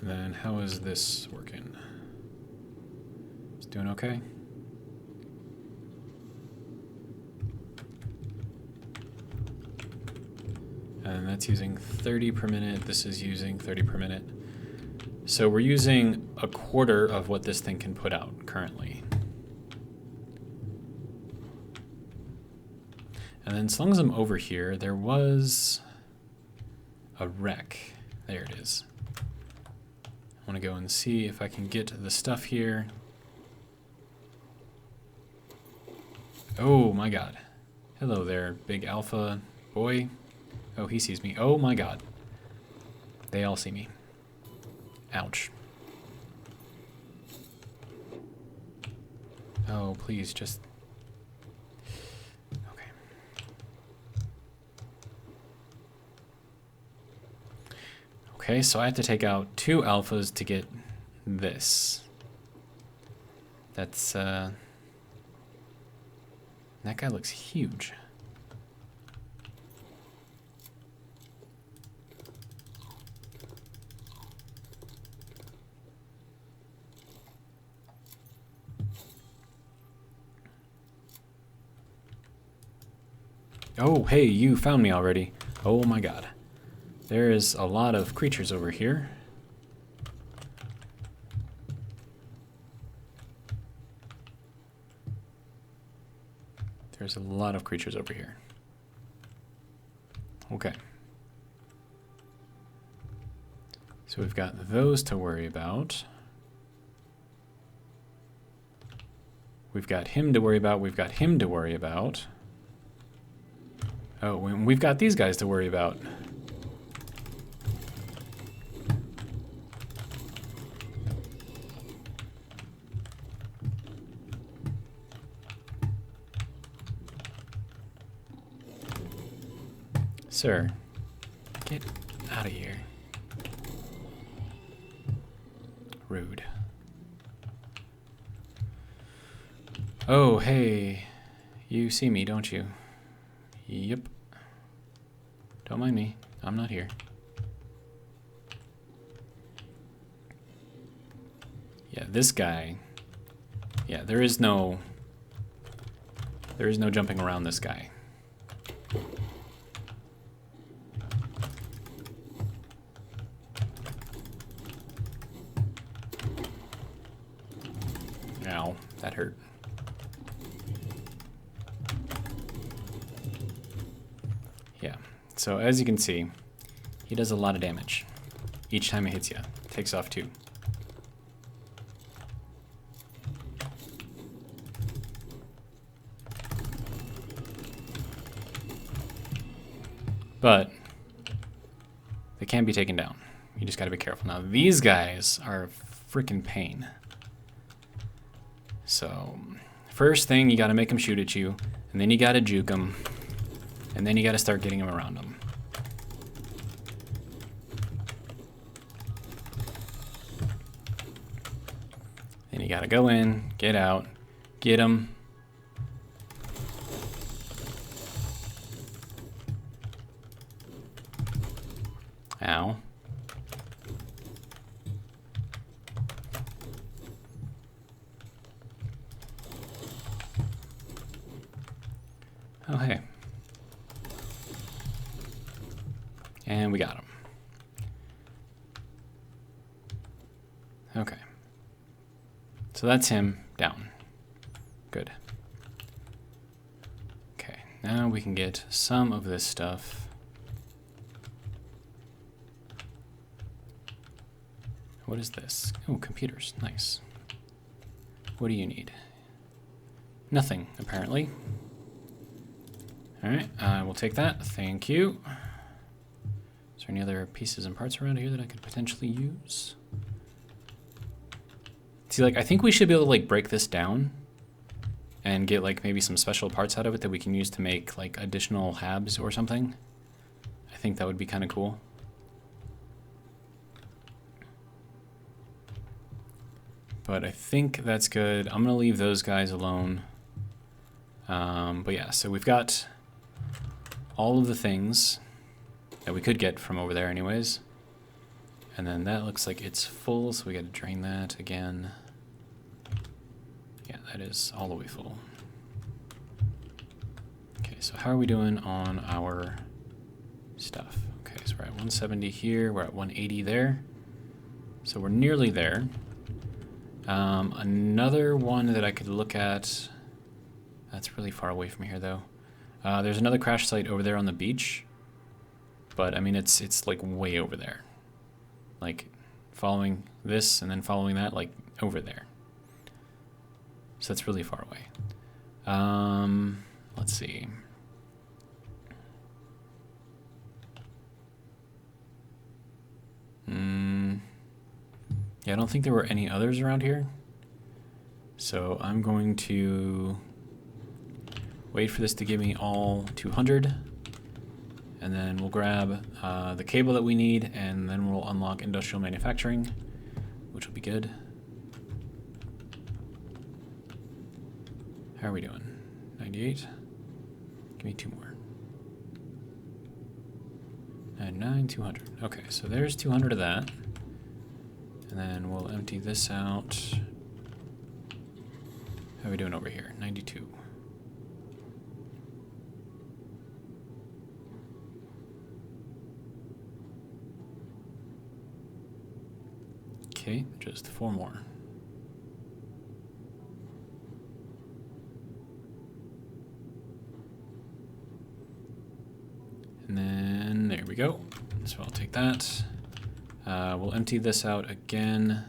And then how is this working? It's doing okay? And that's using 30 per minute. This is using 30 per minute. So we're using a quarter of what this thing can put out currently. And then as long as I'm over here, there was a wreck. There it is. I want to go and see if I can get the stuff here. Oh my god. Hello there, big alpha boy. Oh, he sees me. Oh my god. They all see me. Ouch. Oh, please, just... Okay. Okay, so I have to take out 2 alphas to get this. That's, that guy looks huge. Oh, hey, you found me already. Oh my god. There is a lot of creatures over here. There's a lot of creatures over here. Okay. So we've got those to worry about. We've got him to worry about. We've got him to worry about. Oh, we've got these guys to worry about. Sir, get out of here. Rude. Oh, hey. You see me, don't you? Yep. Don't mind me. I'm not here. Yeah, this guy. Yeah, there is no jumping around this guy. Ow, that hurt. Yeah, so as you can see, he does a lot of damage. Each time it hits you, takes off 2. But they can be taken down. You just gotta be careful. Now these guys are a freaking pain. So first thing, you gotta make them shoot at you, and then you gotta juke them, and then you gotta start getting them around them. Then you gotta go in, get out, get them. Ow. Oh, hey. And we got him. Okay. So that's him down. Good. Okay, now we can get some of this stuff. What is this? Oh, computers. Nice. What do you need? Nothing, apparently. Alright, I will take that. Thank you. Is there any other pieces and parts around here that I could potentially use? See, like, I think we should be able to, like, break this down and get, like, maybe some special parts out of it that we can use to make, like, additional habs or something. I think that would be kind of cool. But I think that's good. I'm gonna leave those guys alone. But yeah, so we've got all of the things that we could get from over there anyways. And then that looks like it's full, so we gotta drain that again. Yeah, that is all the way full. Okay, so how are we doing on our stuff? Okay, so we're at 170 here, we're at 180 there. So we're nearly there. Another one that I could look at, that's really far away from here though. There's another crash site over there on the beach, but I mean it's like way over there. Like following this and then following that, like over there. So that's really far away. Let's see. Yeah, I don't think there were any others around here. So I'm going to wait for this to give me all 200. And then we'll grab the cable that we need, and then we'll unlock industrial manufacturing, which will be good. How are we doing? 98? Give me 2 more. 99, 200. Okay, so there's 200 of that. And then we'll empty this out. How are we doing over here? 92. Okay, just 4 more. And then there we go. So I'll take that. We'll empty this out again.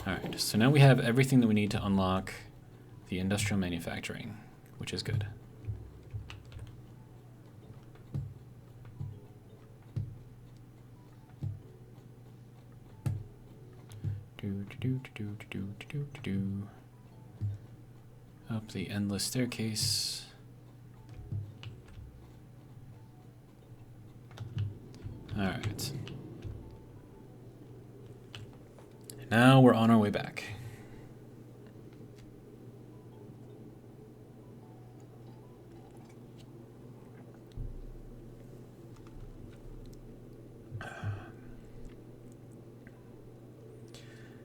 Alright, so now we have everything that we need to unlock the industrial manufacturing, which is good. Up the endless staircase. All right. Now we're on our way back.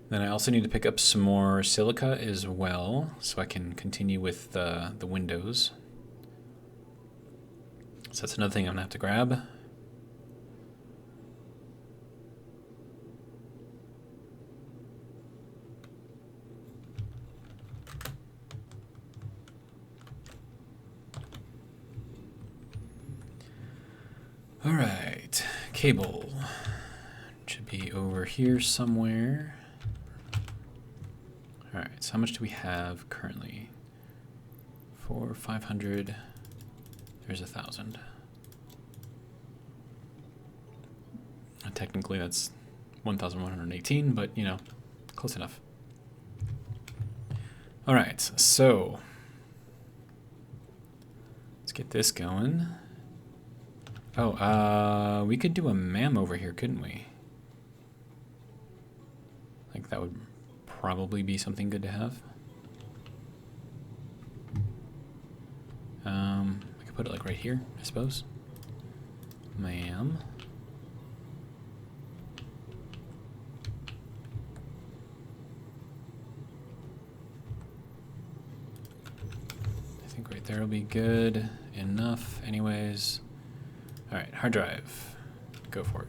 Then I also need to pick up some more silica as well, so I can continue with the windows. So that's another thing I'm gonna have to grab. All right, cable should be over here somewhere. Alright, so how much do we have currently? 500. There's 1,000. Technically that's 1,118, but you know, close enough. Alright, so let's get this going. Oh, we could do a MAM over here, couldn't we? Like that would probably be something good to have. I could put it like right here, I suppose. MAM. I think right there will be good enough anyways. Alright, hard drive. Go for it.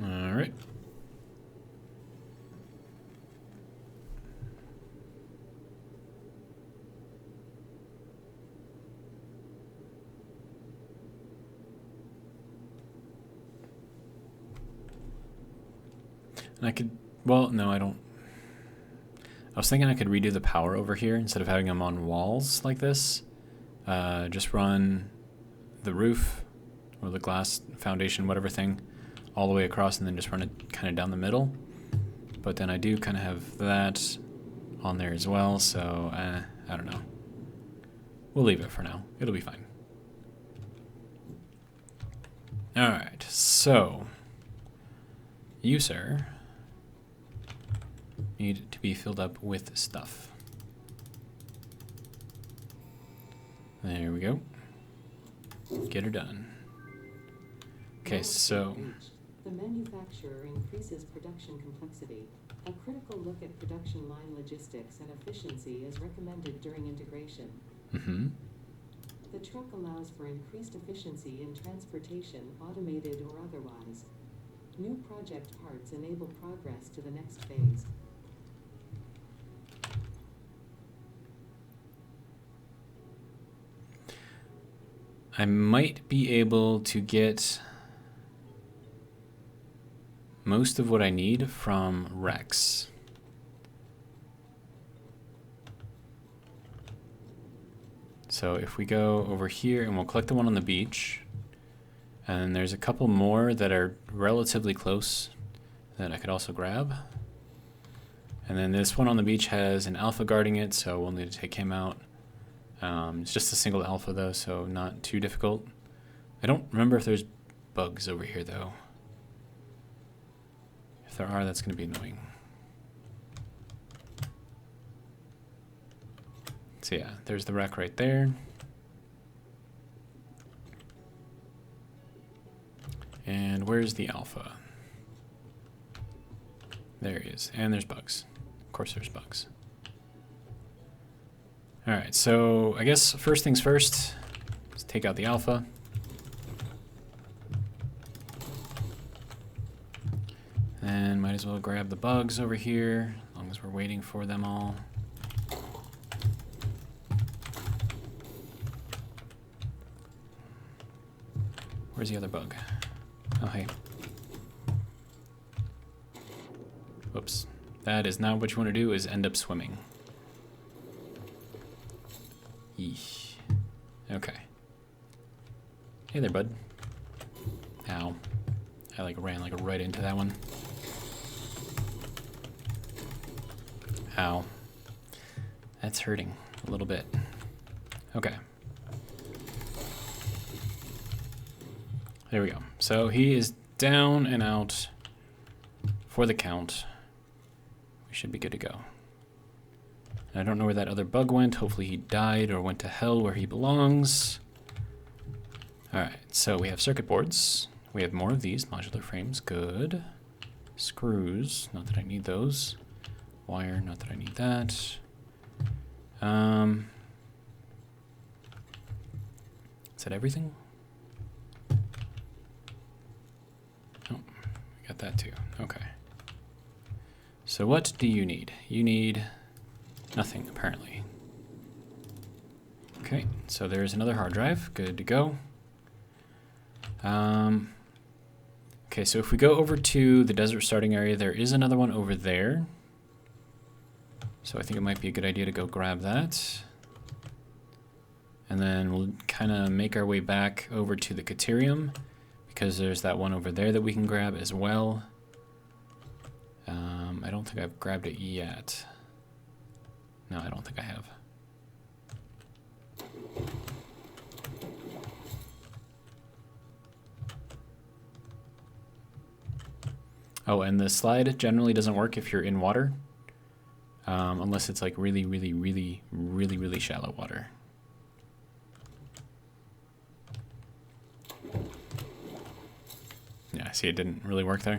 Alright. And I could, well, no, I don't. I was thinking I could redo the power over here instead of having them on walls like this. Just run the roof or the glass foundation, whatever thing, all the way across and then just run it kind of down the middle. But then I do kind of have that on there as well, so I don't know. We'll leave it for now. It'll be fine. Alright, so you, sir, need to be filled up with stuff. There we go. Get her done. Okay, so the manufacturer increases production complexity. A critical look at production line logistics and efficiency is recommended during integration. Mm-hmm. The truck allows for increased efficiency in transportation, automated or otherwise. New project parts enable progress to the next phase. I might be able to get most of what I need from Rex. So if we go over here and we'll collect the one on the beach, and there's a couple more that are relatively close that I could also grab. And then this one on the beach has an alpha guarding it, so we'll need to take him out. It's just a single alpha though, so not too difficult. I don't remember if there's bugs over here though. If there are, that's going to be annoying. So yeah, there's the wreck right there. And where's the alpha? There he is. And there's bugs. Of course there's bugs. Alright, so I guess first things first, let's take out the alpha. And might as well grab the bugs over here, as long as we're waiting for them all. Where's the other bug? Oh, hey. Whoops. That is not what you want to do, is end up swimming. Yeesh. Okay. Hey there, bud. Ow. I ran right into that one. Ow. That's hurting a little bit. Okay. There we go. So he is down and out for the count. We should be good to go. And I don't know where that other bug went. Hopefully he died or went to hell where he belongs. Alright, so we have circuit boards. We have more of these modular frames. Good. Screws. Not that I need those. Wire. Not that I need that. Is that everything? Oh, we got that too. Okay. So what do you need? You need nothing, apparently. Okay, so there's another hard drive. Good to go. Okay, so if we go over to the desert starting area, there is another one over there. So I think it might be a good idea to go grab that. And then we'll kind of make our way back over to the Caterium, because there's that one over there that we can grab as well. I don't think I've grabbed it yet. No, I don't think I have. Oh, and the slide generally doesn't work if you're in water, unless it's like really, really, really, really, really shallow water. Yeah, see, it didn't really work there.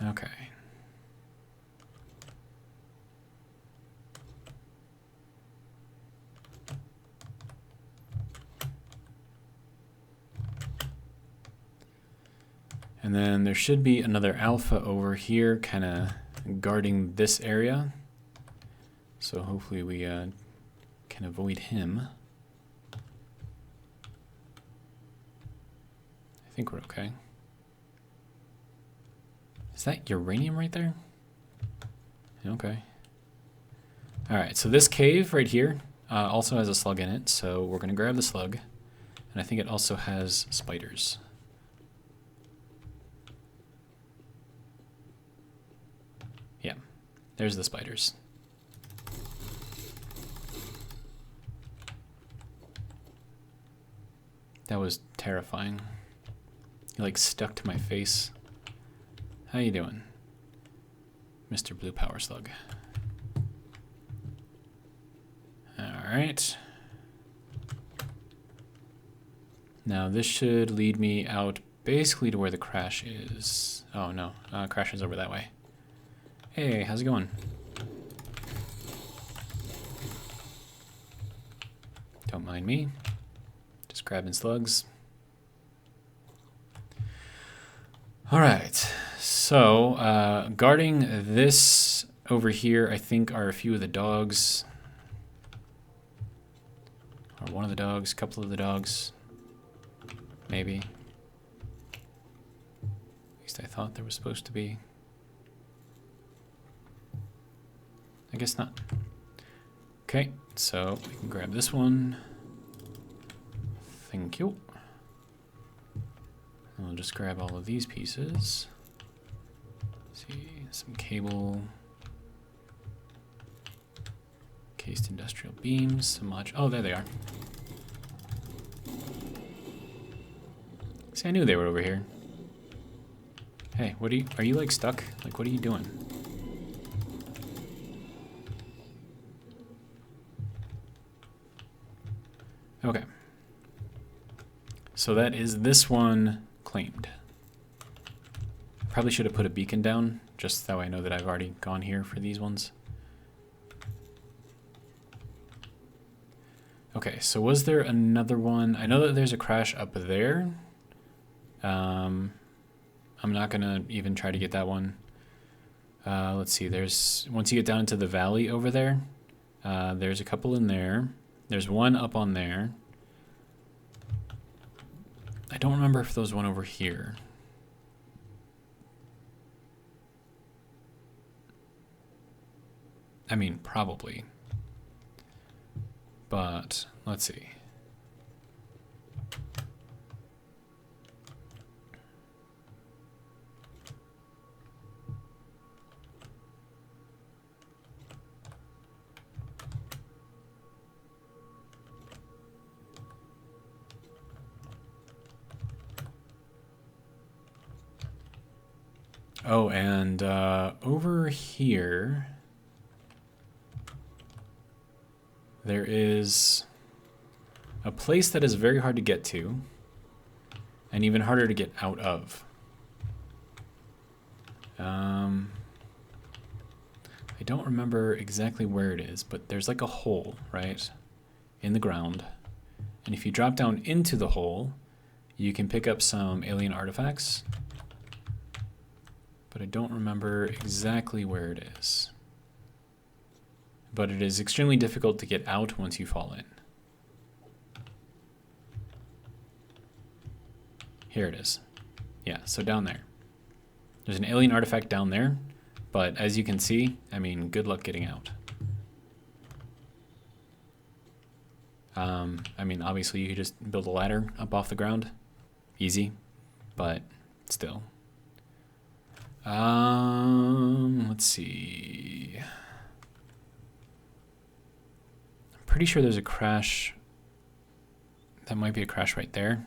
Okay. And then there should be another alpha over here kind of guarding this area. So hopefully we can avoid him. I think we're okay. Is that uranium right there? Okay. Alright, so this cave right here also has a slug in it, so we're going to grab the slug. And I think it also has spiders. Yeah, there's the spiders. That was terrifying. He like stuck to my face. How you doing, Mr. Blue Power Slug? Alright. Now this should lead me out basically to where the crash is. Oh no, crash is over that way. Hey, how's it going? Don't mind me. Just grabbing slugs. Alright, so guarding this over here, I think, are a few of the dogs. Or one of the dogs, a couple of the dogs. Maybe. At least I thought there was supposed to be. I guess not. Okay, so we can grab this one. Thank you. And we'll just grab all of these pieces. Let's see, some cable. Cased industrial beams, some module. Oh, there they are. See, I knew they were over here. Hey, what are you like stuck? Like, what are you doing? Okay. So that is this one claimed. Probably should have put a beacon down, just so I know that I've already gone here for these ones. Okay, so was there another one? I know that there's a crash up there. I'm not gonna even try to get that one. Let's see, once you get down into the valley over there, there's a couple in there. There's one up on there. I don't remember if there was one over here. I mean, probably. But, let's see. Oh, and over here, there is a place that is very hard to get to, and even harder to get out of. I don't remember exactly where it is, but there's like a hole, right, in the ground. And if you drop down into the hole, you can pick up some alien artifacts. But I don't remember exactly where it is. but it is extremely difficult to get out once you fall in. Here it is. Yeah, so down there. There's an alien artifact down there, but as you can see, I mean, good luck getting out. I mean, obviously you could just build a ladder up off the ground. Easy, but still. Let's see. I'm pretty sure there's a crash. That might be a crash right there.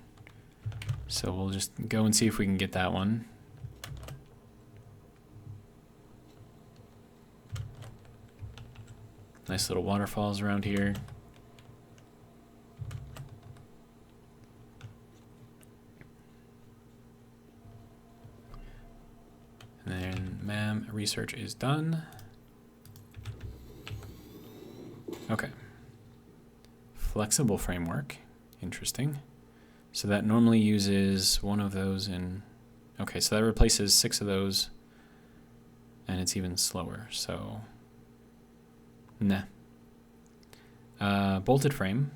So we'll just go and see if we can get that one. Nice little waterfalls around here. And then, ma'am, research is done. Okay. Flexible framework. Interesting. So that normally uses one of those in... Okay, so that replaces 6 of those. And it's even slower, so... Nah. Bolted frame.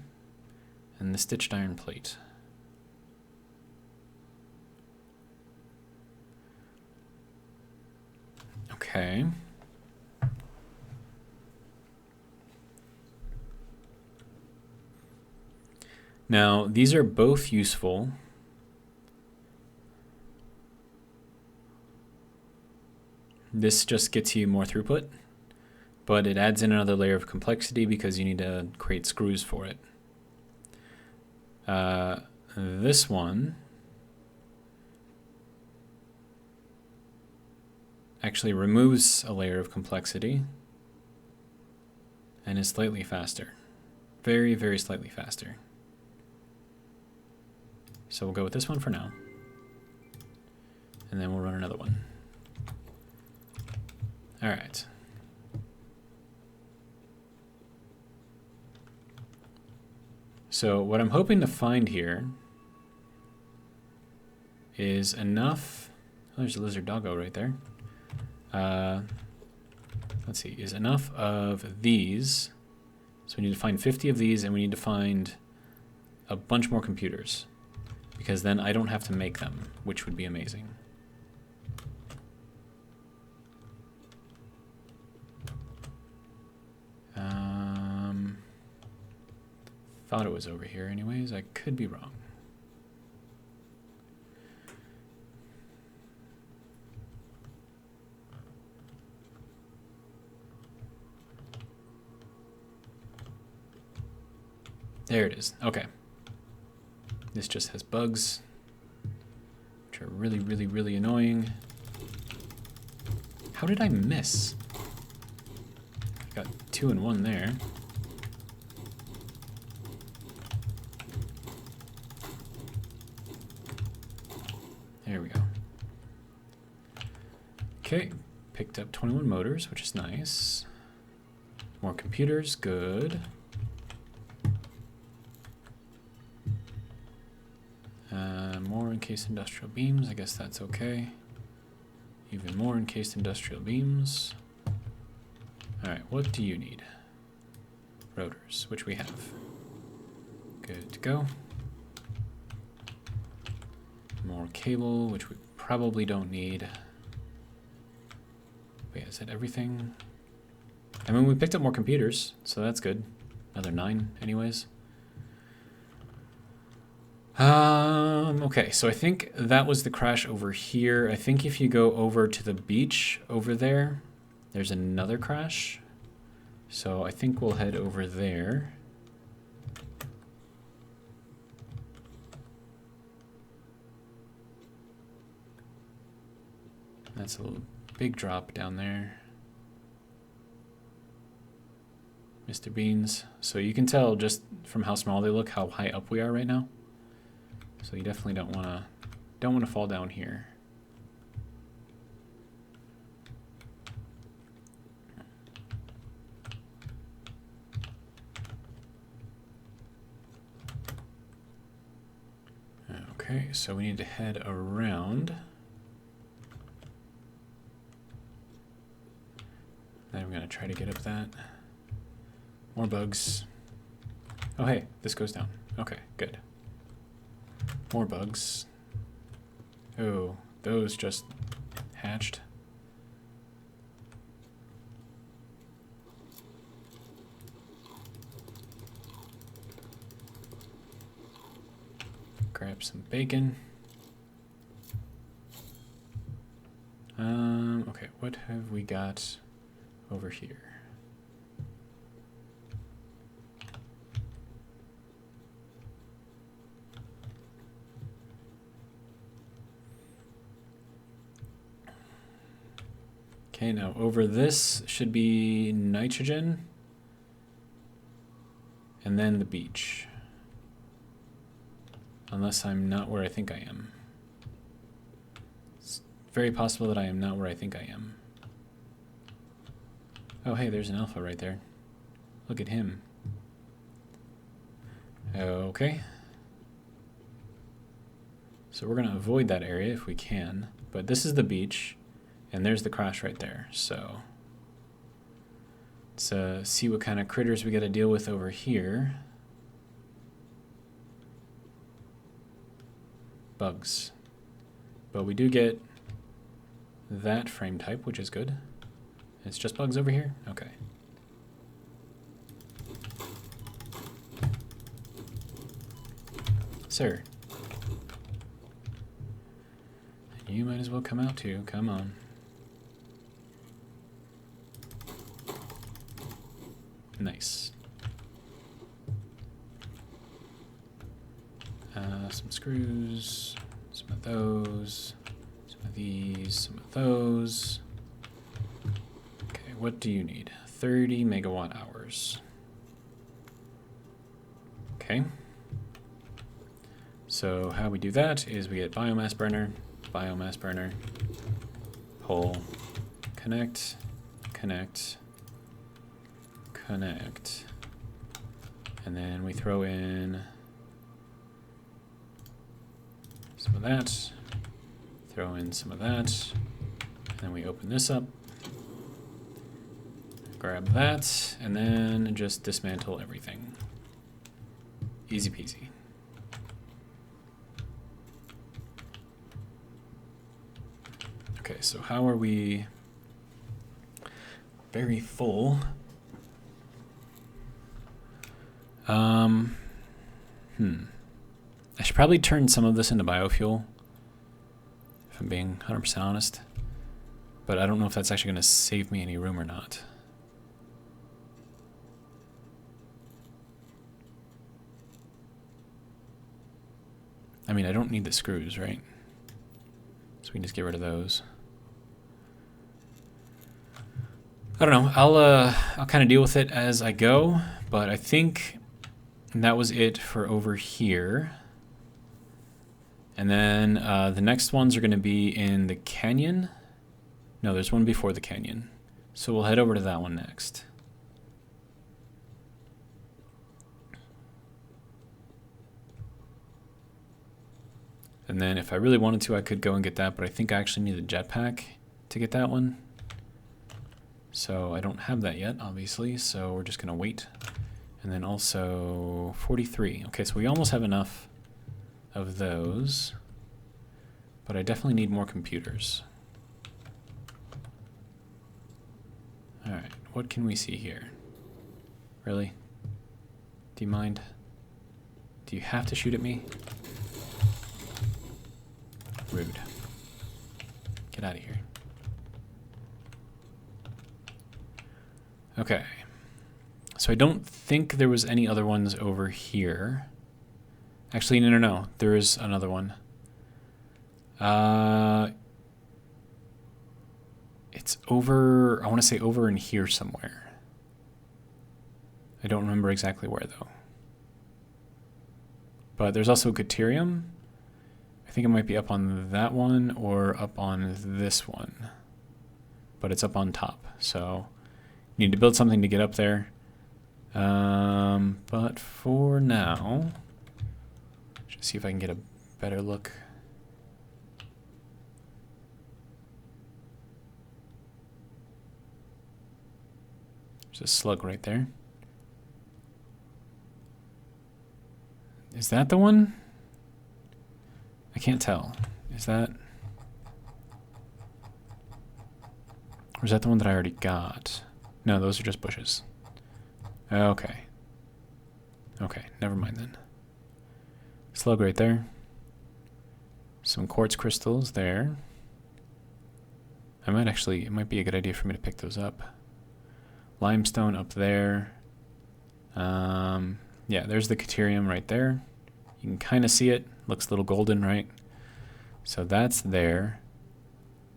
And the stitched iron plate. Okay. Now, these are both useful. This just gets you more throughput, but it adds in another layer of complexity because you need to create screws for it. This one actually removes a layer of complexity and is slightly faster. Very, very slightly faster. So we'll go with this one for now. And then we'll run another one. All right. So what I'm hoping to find here is enough... Oh, there's a lizard doggo right there. Let's see, is enough of these. So we need to find 50 of these, and we need to find a bunch more computers, because then I don't have to make them, which would be amazing. Thought it was over here anyways. I could be wrong. There it is. Okay. This just has bugs, which are really, really, really annoying. How did I miss? Got 2 and 1 there. There we go. Okay, picked up 21 motors, which is nice. More computers, good. More encased industrial beams, I guess that's okay. Even more encased industrial beams. Alright, what do you need? Rotors, which we have. Good to go. More cable, which we probably don't need. But yeah, is that everything? I mean, we picked up more computers, so that's good. Another 9 anyways. Okay, so I think that was the crash over here. I think if you go over to the beach over there, there's another crash. So I think we'll head over there. That's a little big drop down there. Mr. Beans. So you can tell just from how small they look how high up we are right now. So you definitely don't want to fall down here. Okay, so we need to head around. Then I'm going to try to get up that. More bugs. Oh, hey, this goes down. Okay, good. More bugs. Oh, those just hatched. Grab some bacon. Okay, what have we got over here? Okay, now over this should be nitrogen, and then the beach. Unless I'm not where I think I am. It's very possible that I am not where I think I am. Oh, hey, there's an alpha right there. Look at him. Okay. So we're going to avoid that area if we can. But this is the beach, and there's the crash right there. So let's see what kind of critters we got to deal with over here. Bugs. But we do get that frame type, which is good. It's just bugs over here? Okay. Sir. You might as well come out too. Come on. Nice. Some screws, some of those, some of these, some of those. Okay, what do you need? 30 megawatt hours. Okay. So how we do that is we get biomass burner, pull, connect, connect, connect, and then we throw in some of that, throw in some of that, and then we open this up, grab that, and then just dismantle everything. Easy peasy. Okay, so how are we? Very full. I should probably turn some of this into biofuel, if I'm being 100% honest. But I don't know if that's actually going to save me any room or not. I mean, I don't need the screws, right? So we can just get rid of those. I don't know. I'll kind of deal with it as I go, but I think that was it for over here. And then the next ones are going to be in the canyon. No, there's one before the canyon. So we'll head over to that one next. And then if I really wanted to, I could go and get that, but I think I actually need a jetpack to get that one. So I don't have that yet, obviously, so we're just going to wait. And then also 43. Okay, so we almost have enough of those, but I definitely need more computers. All right, what can we see here? Really? Do you mind? Do you have to shoot at me? Rude. Get out of here. Okay. So I don't think there was any other ones over here. Actually, no. There is another one. It's over, I want to say over in here somewhere. I don't remember exactly where, though. But there's also Deuterium. I think it might be up on that one or up on this one. But it's up on top, so you need to build something to get up there. But for now, just see if I can get a better look. There's a slug right there. Is that the one? I can't tell. Is that... Or is that the one that I already got? No, those are just bushes. Okay. Okay, never mind then. Slug right there. Some quartz crystals there. I might actually, it might be a good idea for me to pick those up. Limestone up there. Yeah, there's the Caterium right there. You can kind of see it. Looks a little golden, right? So that's there.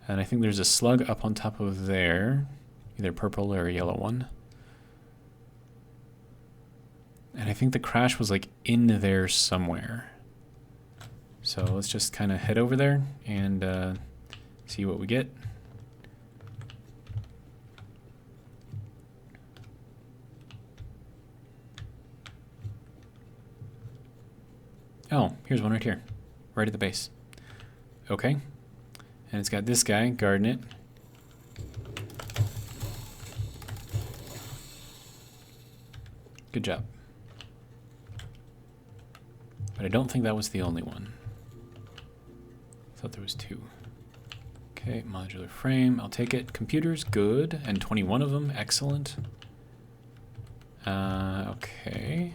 And I think there's a slug up on top of there. Either purple or a yellow one. And I think the crash was like in there somewhere. So let's just kind of head over there and see what we get. Oh, here's one right here. Right at the base. Okay. And it's got this guy guarding it. Good job. But I don't think that was the only one. I thought there was two. Okay, modular frame. I'll take it. Computers, good. And 21 of them. Excellent. Okay.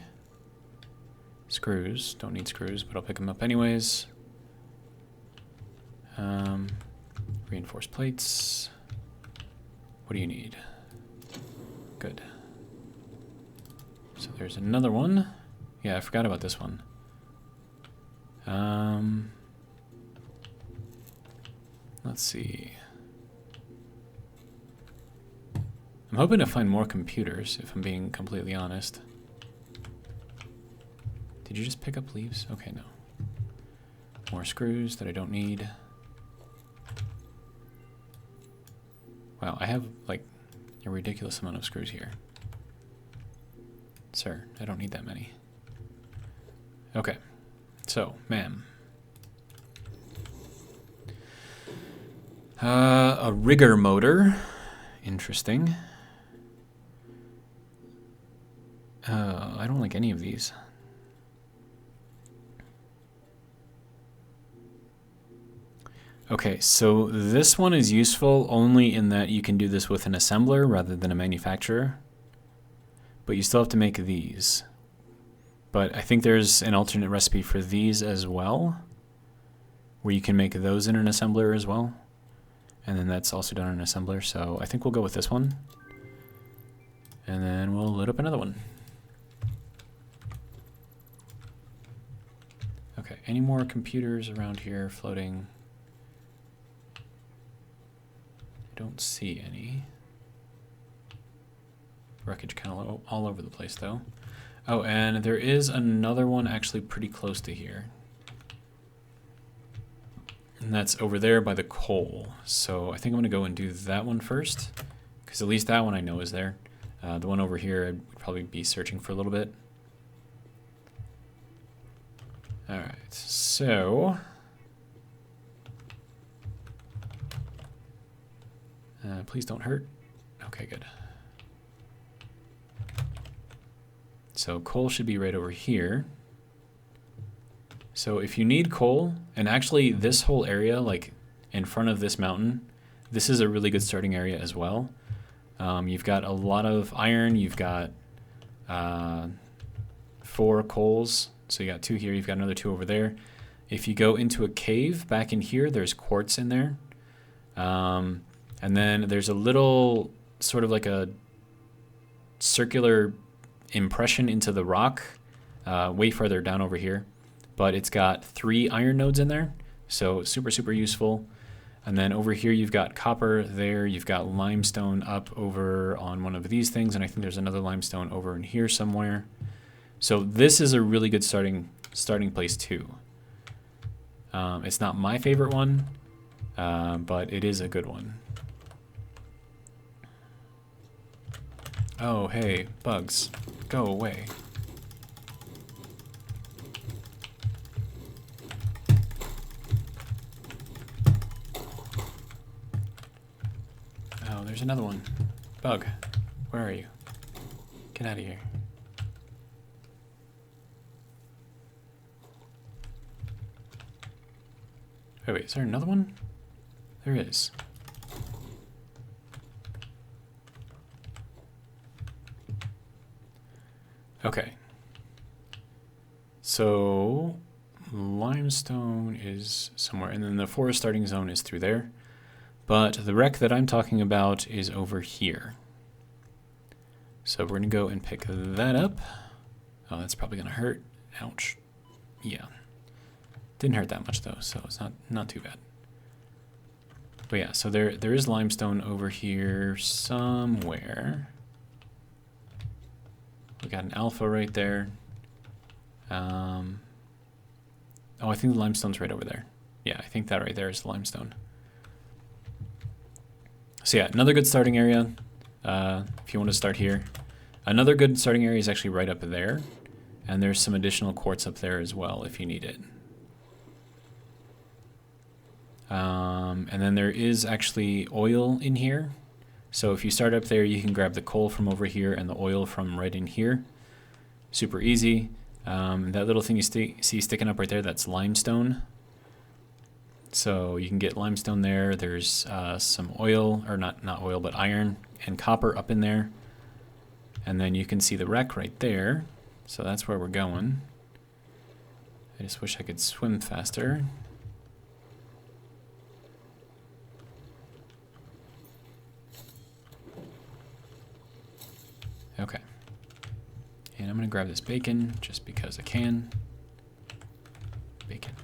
Screws. Don't need screws, but I'll pick them up anyways. Reinforced plates. What do you need? Good. So there's another one. Yeah, I forgot about this one. Let's see. I'm hoping to find more computers, if I'm being completely honest. Did you just pick up leaves? Okay, no. More screws that I don't need. Wow, I have, like, a ridiculous amount of screws here. Sir, I don't need that many. Okay. So, ma'am. A rigger motor. Interesting. I don't like any of these. Okay, so this one is useful only in that you can do this with an assembler rather than a manufacturer. But you still have to make these. But I think there's an alternate recipe for these as well, where you can make those in an assembler as well. And then that's also done in an assembler, so I think we'll go with this one. And then we'll load up another one. Okay, any more computers around here floating? I don't see any. Wreckage kind of all over the place though. Oh, and there is another one actually pretty close to here. And that's over there by the coal. So I think I'm going to go and do that one first, because at least that one I know is there. The one over here I'd probably be searching for a little bit. Alright, so... please don't hurt. Okay, good. So coal should be right over here. So if you need coal, and actually this whole area, like in front of this mountain, this is a really good starting area as well. You've got a lot of iron, you've got 4 coals, so you got 2 here, you've got another 2 over there. If you go into a cave back in here, there's quartz in there. And then there's a little sort of like a circular impression into the rock way further down over here. But it's got 3 iron nodes in there, so super, super useful. And then over here you've got copper there, you've got limestone up over on one of these things, and I think there's another limestone over in here somewhere. So this is a really good starting place too. It's not my favorite one, but it is a good one. Oh, hey, bugs, go away. Oh, there's another one. Bug, where are you? Get out of here. Wait, is there another one? There is. Okay. So limestone is somewhere, and then the forest starting zone is through there. But the wreck that I'm talking about is over here. So we're gonna go and pick that up. Oh, that's probably gonna hurt. Ouch. Yeah. Didn't hurt that much though, so it's not too bad. But yeah, so there is limestone over here somewhere. We got an alpha right there. Oh, I think the limestone's right over there. Yeah, I think that right there is the limestone. So yeah, another good starting area if you want to start here. Another good starting area is actually right up there. And there's some additional quartz up there as well if you need it. And then there is actually oil in here. So if you start up there, you can grab the coal from over here and the oil from right in here. Super easy. That little thing you see sticking up right there, that's limestone. So you can get limestone there. There's some oil, or not oil, but iron and copper up in there. And then you can see the wreck right there. So that's where we're going. I just wish I could swim faster. Okay. And I'm going to grab this bacon just because I can. Bacon.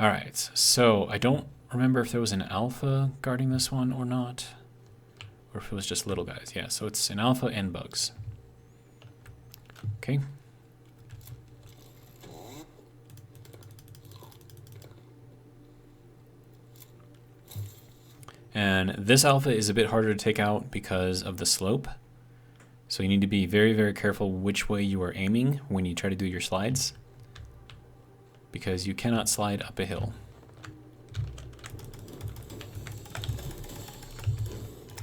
Alright, so I don't remember if there was an alpha guarding this one or not. Or if it was just little guys. Yeah, so it's an alpha and bugs. Okay. And this alpha is a bit harder to take out because of the slope. So you need to be very, very careful which way you are aiming when you try to do your slides, because you cannot slide up a hill.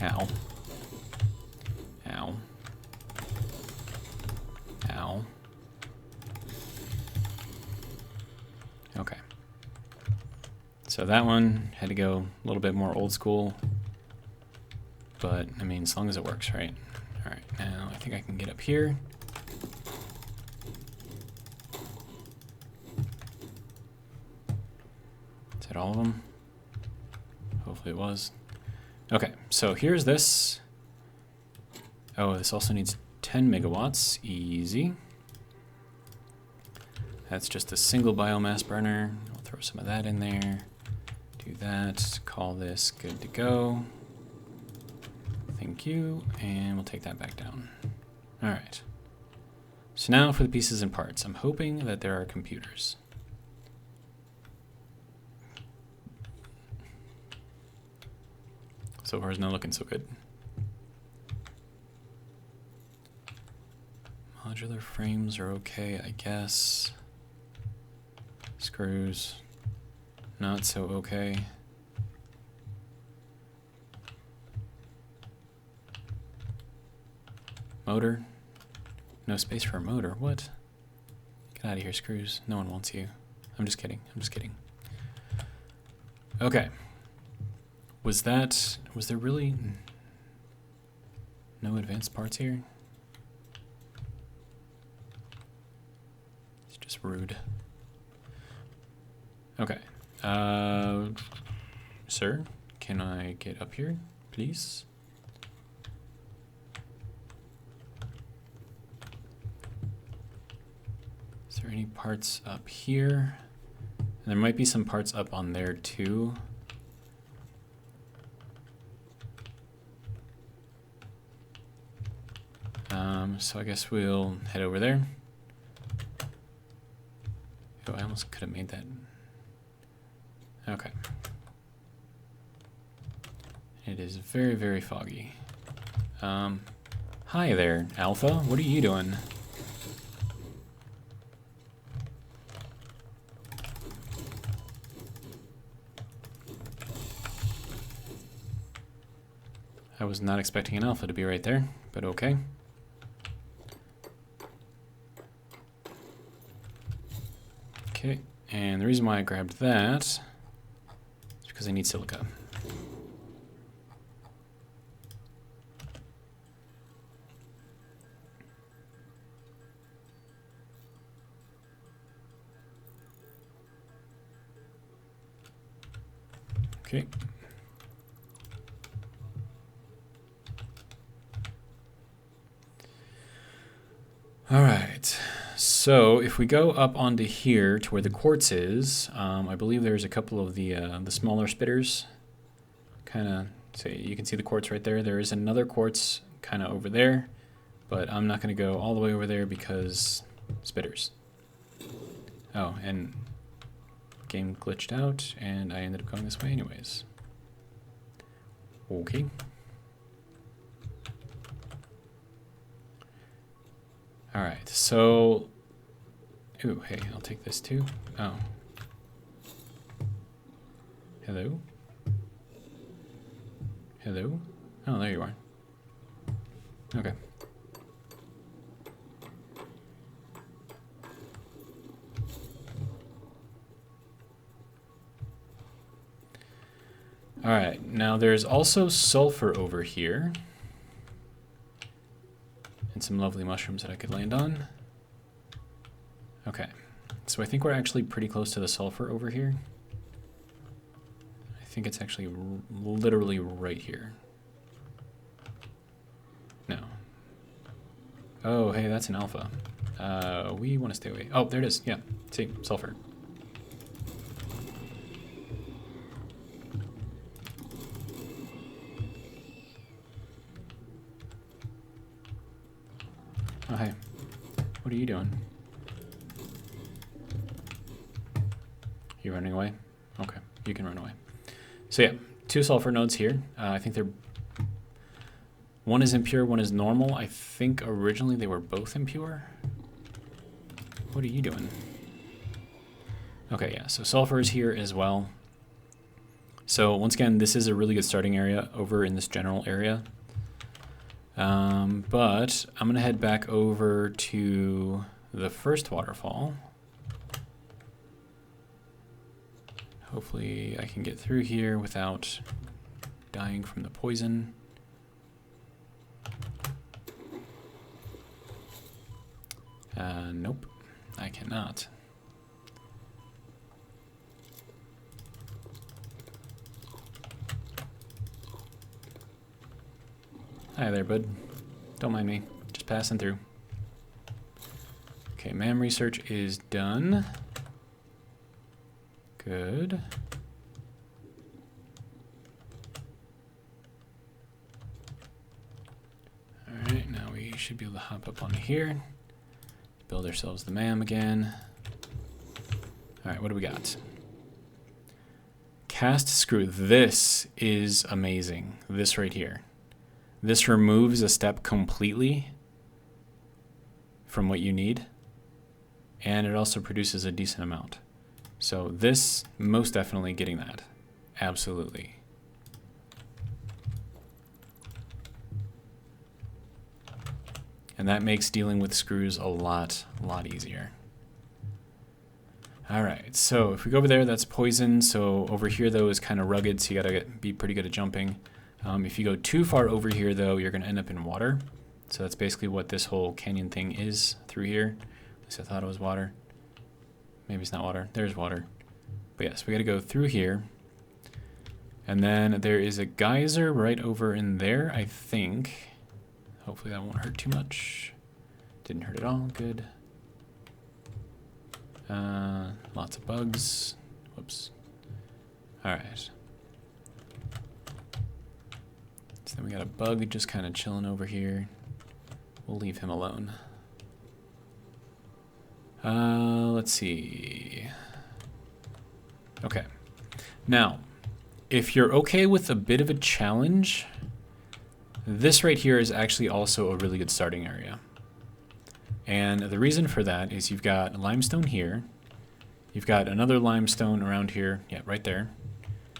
Ow. Ow. Ow. Okay. So that one had to go a little bit more old school, but I mean, as long as it works, right? All right, now I think I can get up here. Is that all of them? Hopefully it was. Okay, so here's this. Oh, this also needs 10 megawatts. Easy. That's just a single biomass burner. We'll throw some of that in there. Do that. Call this good to go. Thank you. And we'll take that back down. All right. So now for the pieces and parts. I'm hoping that there are computers. So far, it's not looking so good. Modular frames are okay, I guess. Screws, not so okay. Motor, no space for a motor. What? Get out of here, screws. No one wants you. I'm just kidding. I'm just kidding. Okay. Was there really no advanced parts here? It's just rude. Okay. Sir, can I get up here, please? Is there any parts up here? And there might be some parts up on there too. So I guess we'll head over there. Oh, I almost could have made that. Okay. It is very, very foggy. Hi there, Alpha. What are you doing? I was not expecting an Alpha to be right there, but okay. Okay, And the reason why I grabbed that is because I need silica. Okay. All right. So if we go up onto here to where the quartz is, I believe there's a couple of the smaller spitters. Kind of, say you can see the quartz right there. There is another quartz kind of over there, but I'm not going to go all the way over there because spitters. Oh, and game glitched out, and I ended up going this way anyways. Okay. All right, so, ooh, hey, I'll take this too. Oh. Hello? Hello? Oh, there you are. Okay. All right, now there's also sulfur over here. And some lovely mushrooms that I could land on. Okay, so I think we're actually pretty close to the sulfur over here. I think it's actually literally right here. No. Oh, hey, that's an alpha. We want to stay away. Oh, there it is. Yeah, see, sulfur. Oh, hey. What are you doing? You running away? Okay, you can run away. So yeah, 2 sulfur nodes here. I think they're... One is impure, one is normal. I think originally they were both impure. What are you doing? Okay, yeah, so sulfur is here as well. So once again, this is a really good starting area over in this general area. But I'm going to head back over to the first waterfall. Hopefully I can get through here without dying from the poison. Nope, I cannot. Hi there, bud. Don't mind me. Just passing through. Okay, MAM research is done. Good. Alright, now we should be able to hop up on here. Build ourselves the MAM again. Alright, what do we got? Cast screw. This is amazing. This right here. This removes a step completely from what you need, and it also produces a decent amount. So this, most definitely getting that. Absolutely. And that makes dealing with screws a lot easier. Alright, so if we go over there, that's poison. So over here, though, is kind of rugged, so you gotta be pretty good at jumping. If you go too far over here, though, you're going to end up in water. So that's basically what this whole canyon thing is through here. At least I thought it was water. Maybe it's not water. There's water. But yes, we got to go through here. And then there is a geyser right over in there, I think. Hopefully that won't hurt too much. Didn't hurt at all. Good. Lots of bugs. Whoops. All right. So then we got a bug just kind of chilling over here. We'll leave him alone. Let's see. Okay. Now, if you're okay with a bit of a challenge, this right here is actually also a really good starting area. And the reason for that is you've got limestone here. You've got another limestone around here. Yeah, right there.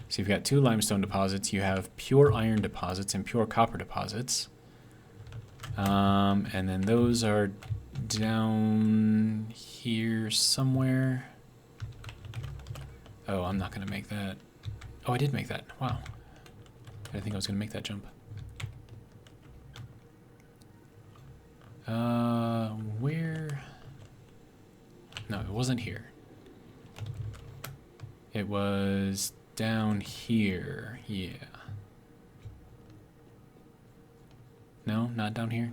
So you've got 2 limestone deposits. You have pure iron deposits and pure copper deposits. And then those are down here somewhere. Oh, I'm not going to make that. Oh, I did make that. Wow. I didn't think I was going to make that jump. Where? No, it wasn't here. It was down here. Yeah. No, not down here.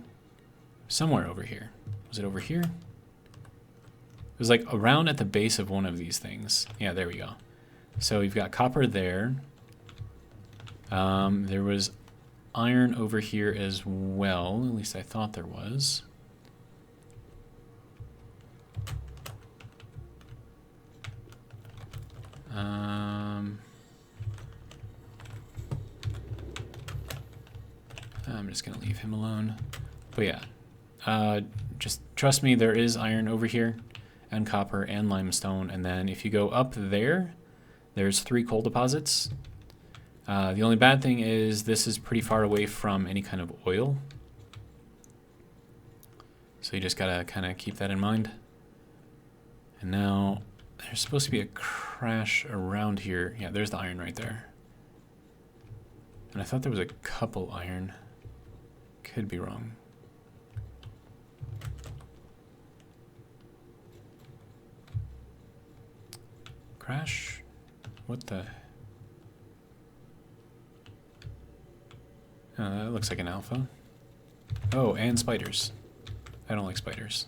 Somewhere over here. Was it over here? It was like around at the base of one of these things. Yeah, there we go. So we've got copper there. There was iron over here as well. At least I thought there was. I'm just going to leave him alone. But yeah, just trust me, there is iron over here, and copper and limestone. And then if you go up there, there's 3 coal deposits. The only bad thing is this is pretty far away from any kind of oil. So you just gotta kind of keep that in mind. And now there's supposed to be a crash around here. Yeah, there's the iron right there. And I thought there was a couple iron. Could be wrong. Crash? What the? That looks like an alpha. Oh, and spiders. I don't like spiders.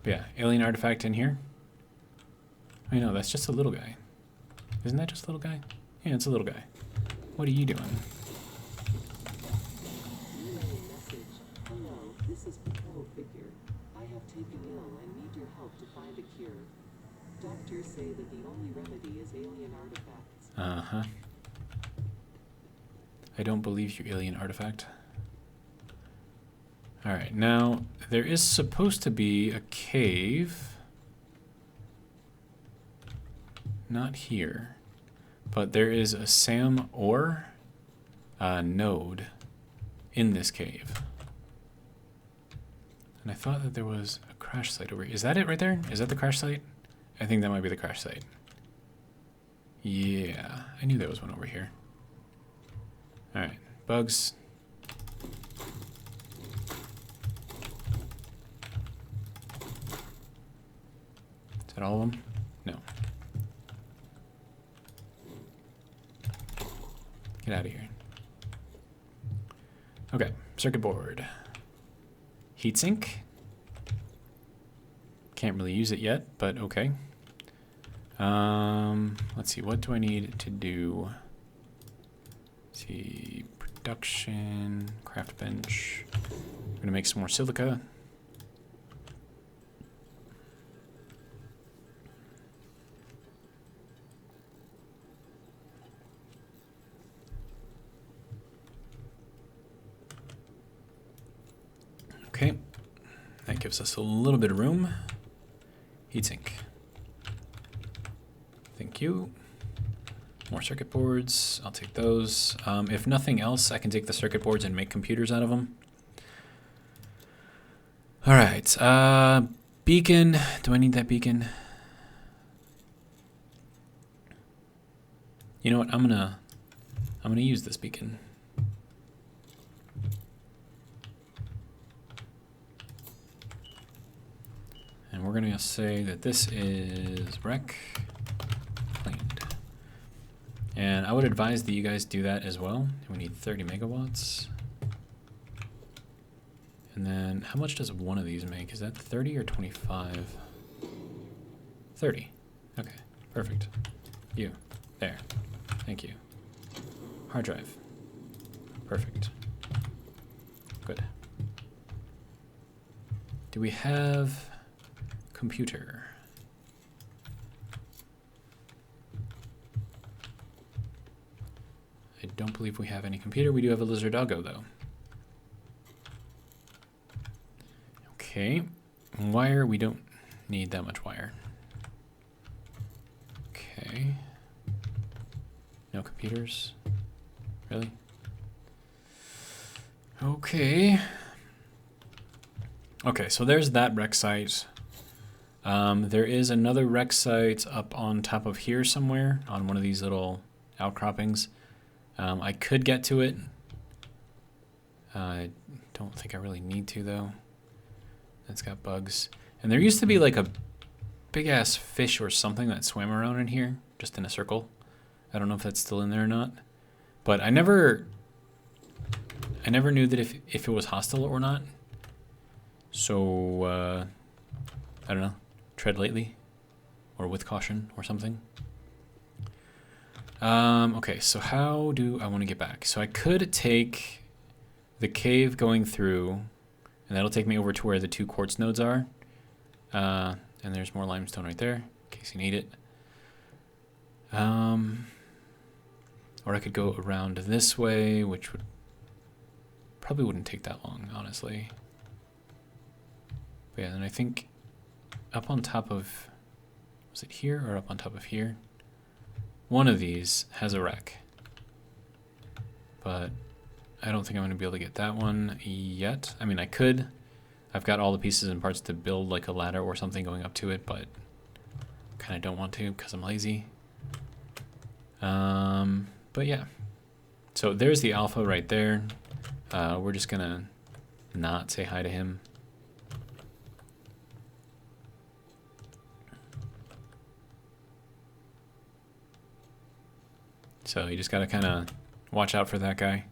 But yeah, alien artifact in here. I know, that's just a little guy. Isn't that just a little guy? Yeah, it's a little guy. What are you doing? Message. Hello, this is Patrol Figure. I have taken ill and need your help to find a cure. Doctors say that the only remedy is alien artifacts. Uh-huh. I don't believe you, alien artifact. Alright, now, there is supposed to be a cave. Not here. But there is a SAM ore node in this cave. And I thought that there was a crash site over here. Is that it right there? Is that the crash site? I think that might be the crash site. Yeah, I knew there was one over here. Alright, bugs. Is that all of them? No. Get out of here. Okay, circuit board. Heatsink. Can't really use it yet, but okay. Let's see, what do I need to do? Let's see, production, craft bench. I'm gonna make some more silica. Okay, that gives us a little bit of room. Heatsink. Thank you. More circuit boards, I'll take those. If nothing else, I can take the circuit boards and make computers out of them. All right, beacon, do I need that beacon? You know what, I'm gonna use this beacon. And we're gonna say that this is rec cleaned. And I would advise that you guys do that as well. We need 30 megawatts. And then how much does one of these make? Is that 30 or 25? 30. Okay, perfect. You, there. Thank you. Hard drive. Perfect. Good. Do we have computer? I don't believe we have any computer. We do have a lizard doggo though. Okay, wire, we don't need that much wire. Okay. No computers? Really? Okay. Okay, so there's that wreck site. There is another wreck site up on top of here somewhere on one of these little outcroppings. I could get to it. I don't think I really need to, though. That's got bugs. And there used to be like a big-ass fish or something that swam around in here, just in a circle. I don't know if that's still in there or not. But I never knew that if it was hostile or not. So, I don't know. Tread lightly. Or with caution or something. Okay, so how do I want to get back? So I could take the cave going through, and that'll take me over to where the 2 quartz nodes are. And there's more limestone right there, in case you need it. Or I could go around this way, which would probably wouldn't take that long, honestly. But yeah, and I think up on top of, was it here or up on top of here? One of these has a wreck. But I don't think I'm going to be able to get that one yet. I mean, I could. I've got all the pieces and parts to build like a ladder or something going up to it, but kind of don't want to because I'm lazy. But yeah. So there's the alpha right there. We're just going to not say hi to him. So you just got to kind of watch out for that guy.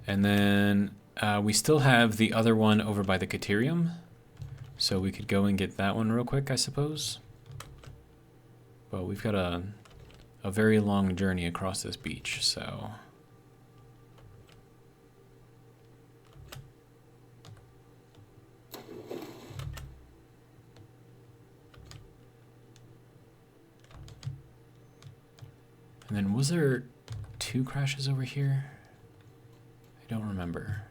And then we still have the other one over by the Caterium. So we could go and get that one real quick, I suppose. But we've got a very long journey across this beach, so... And then was there 2 crashes over here? I don't remember.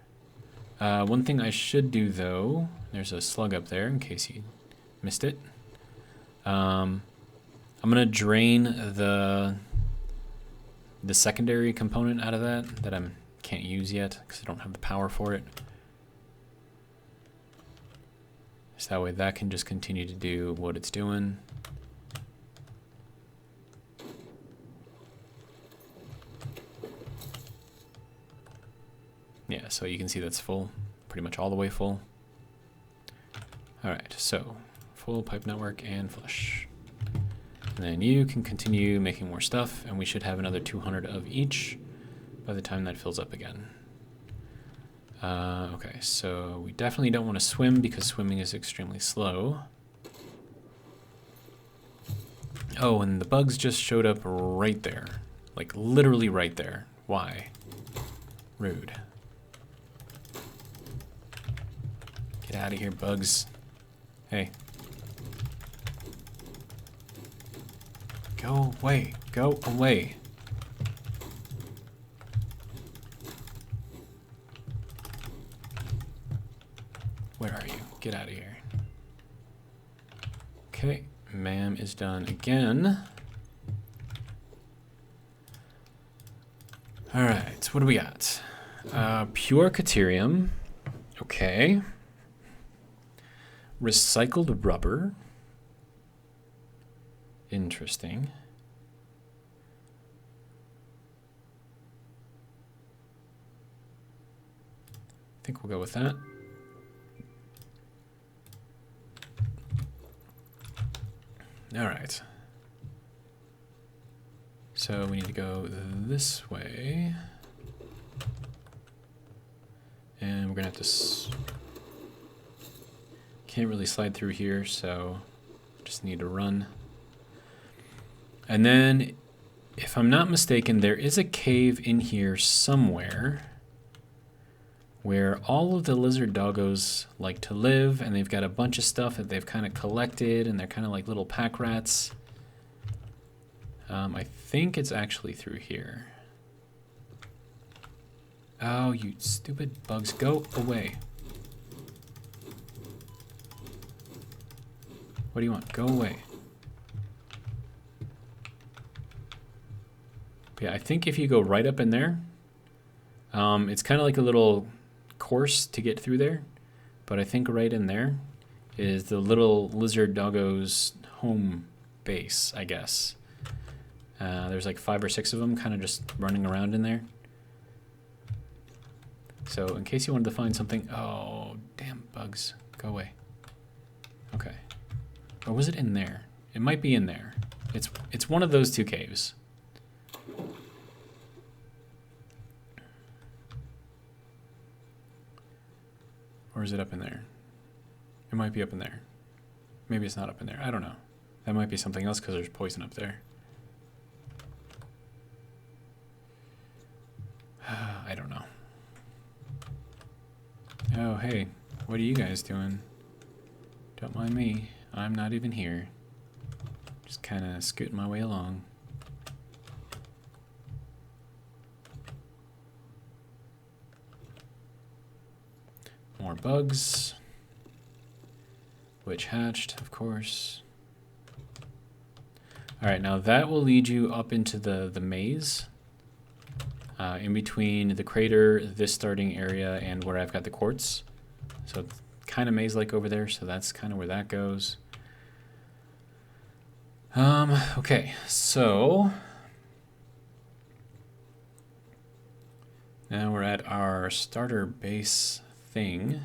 One thing I should do, though, there's a slug up there in case you missed it. I'm gonna drain the secondary component out of that I can't use yet because I don't have the power for it. So that way that can just continue to do what it's doing. Yeah, so you can see that's full, pretty much all the way full. All right, so full pipe network and flush. And then you can continue making more stuff, and we should have another 200 of each by the time that fills up again. Okay, so we definitely don't want to swim because swimming is extremely slow. Oh, and the bugs just showed up right there. Like, literally right there. Why? Rude. Get out of here, bugs. Hey. Go away. Go away. Where are you? Get out of here. Okay, ma'am is done again. All right, what do we got? Pure Caterium. Okay. Recycled rubber. Interesting. I think we'll go with that. All right. So we need to go this way. And we're gonna have to... Can't really slide through here, so just need to run. And then, if I'm not mistaken, there is a cave in here somewhere where all of the lizard doggos like to live, and they've got a bunch of stuff that they've kind of collected, and they're kind of like little pack rats. I think it's actually through here. Oh, you stupid bugs, go away. What do you want? Go away. Yeah, I think if you go right up in there, It's kind of like a little course to get through there, but I think right in there is the little lizard doggo's home base, I guess. There's like 5 or 6 of them kind of just running around in there. So in case you wanted to find something... Oh, damn bugs. Go away. Okay. Or was it in there? It might be in there. It's one of those 2 caves. Or is it up in there? It might be up in there. Maybe it's not up in there. I don't know. That might be something else because there's poison up there. I don't know. Oh, hey. What are you guys doing? Don't mind me. I'm not even here. Just kind of scooting my way along. More bugs. Which hatched, of course. Alright, now that will lead you up into the maze. In between the crater, this starting area, and where I've got the quartz. So it's kind of maze-like over there, so that's kind of where that goes. Okay, so... now we're at our starter base thing.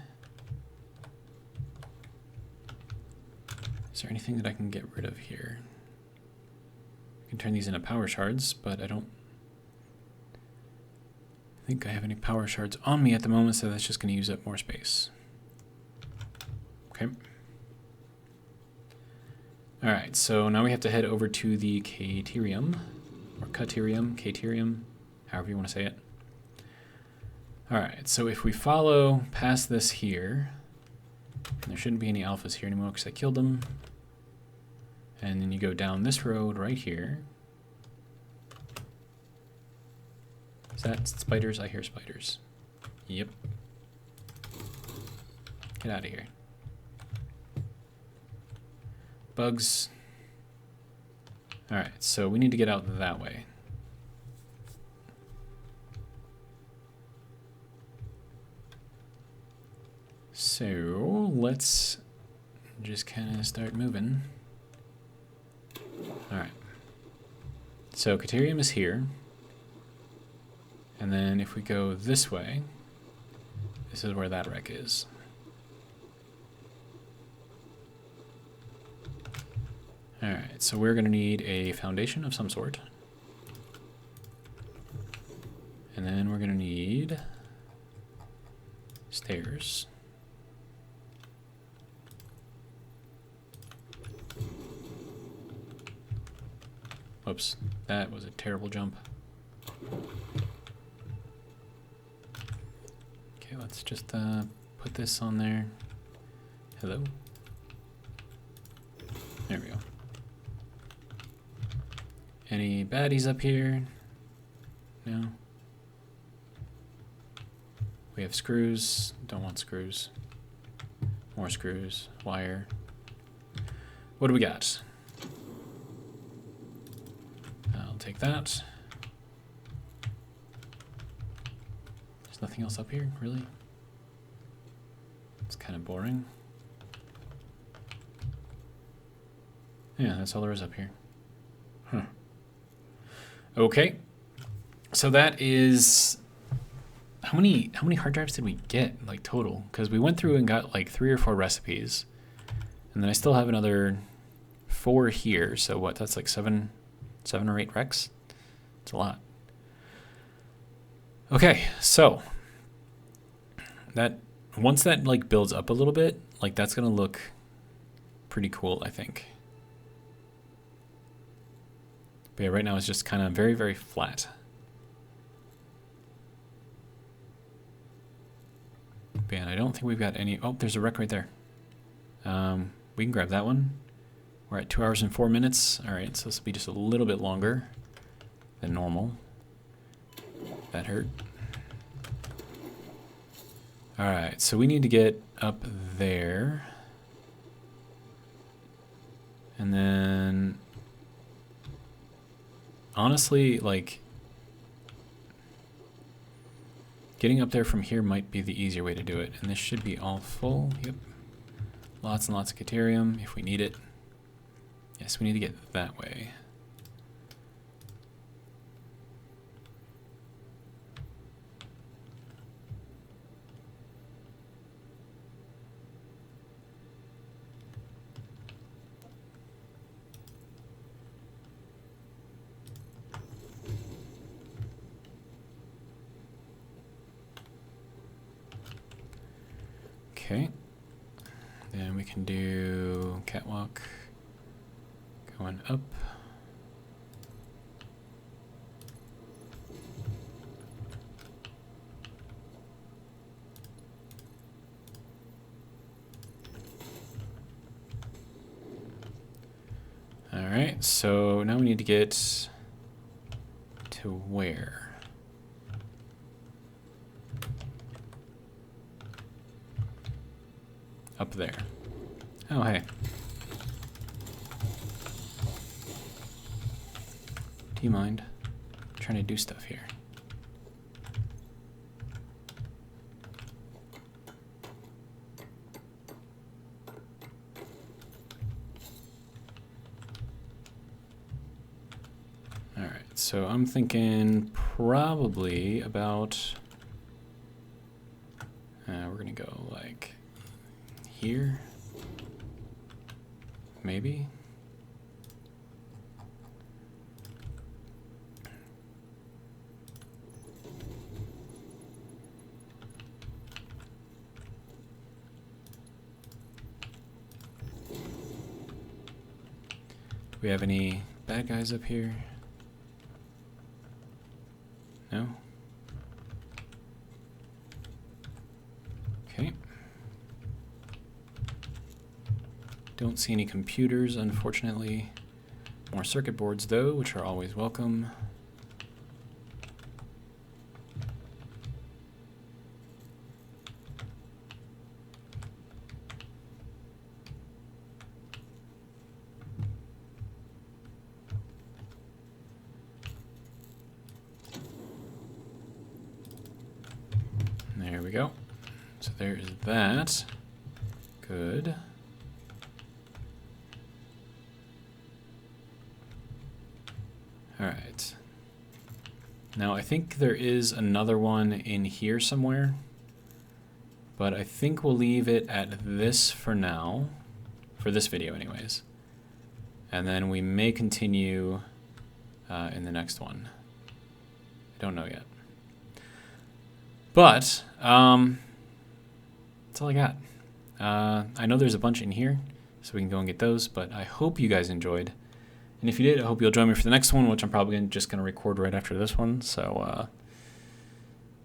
Is there anything that I can get rid of here? I can turn these into power shards, but I don't think I have any power shards on me at the moment, so that's just going to use up more space. Okay. Alright, so now we have to head over to the Caterium, or Caterium, however you want to say it. Alright, so if we follow past this here, there shouldn't be any alphas here anymore because I killed them. And then you go down this road right here. Is that spiders? I hear spiders. Yep. Get out of here. Bugs. Alright, so we need to get out that way. So let's just kind of start moving. Alright. So Caterium is here. And then if we go this way, this is where that wreck is. Alright, so we're going to need a foundation of some sort. And then we're going to need stairs. Whoops, that was a terrible jump. Okay, let's just put this on there. Hello? There we go. Any baddies up here? No? We have screws. Don't want screws. More screws. Wire. What do we got? I'll take that. There's nothing else up here, really? It's kind of boring. Yeah, that's all there is up here. Huh. Okay. So that is... How many hard drives did we get, like, total? Because we went through and got, like, 3 or 4 recipes. And then I still have another 4 here. So what, that's like 7 or 8 recs? It's a lot. Okay, so... that once that, like, builds up a little bit, like, that's going to look pretty cool, I think. But yeah, right now it's just kind of very, very flat. But yeah, I don't think we've got any... Oh, there's a wreck right there. We can grab that one. We're at 2 hours and 4 minutes. All right, so this will be just a little bit longer than normal. That hurt. All right, so we need to get up there. And then... honestly, like... Getting up there from here might be the easier way to do it. And this should be all full. Yep. Lots and lots of Caterium if we need it. Yes, we need to get that way. Okay. Then we can do catwalk going up. All right, so now we need to get to where? Up there. Oh, hey. Do you mind? I'm trying to do stuff here. All right, so I'm thinking probably about, we're gonna go like here, maybe. Do we have any bad guys up here? No? Okay. Don't see any computers, unfortunately. More circuit boards, though, which are always welcome. There we go. So there is that. Good. All right. Now I think there is another one in here somewhere, but I think we'll leave it at this for now, for this video anyways. And then we may continue in the next one. I don't know yet. But that's all I got. I know there's a bunch in here, so we can go and get those, but I hope you guys enjoyed. And if you did, I hope you'll join me for the next one, which I'm probably just going to record right after this one. So,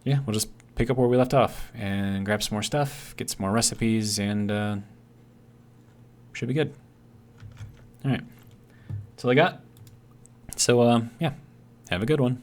yeah, we'll just pick up where we left off and grab some more stuff, get some more recipes, and should be good. All right. That's all I got. So, yeah, have a good one.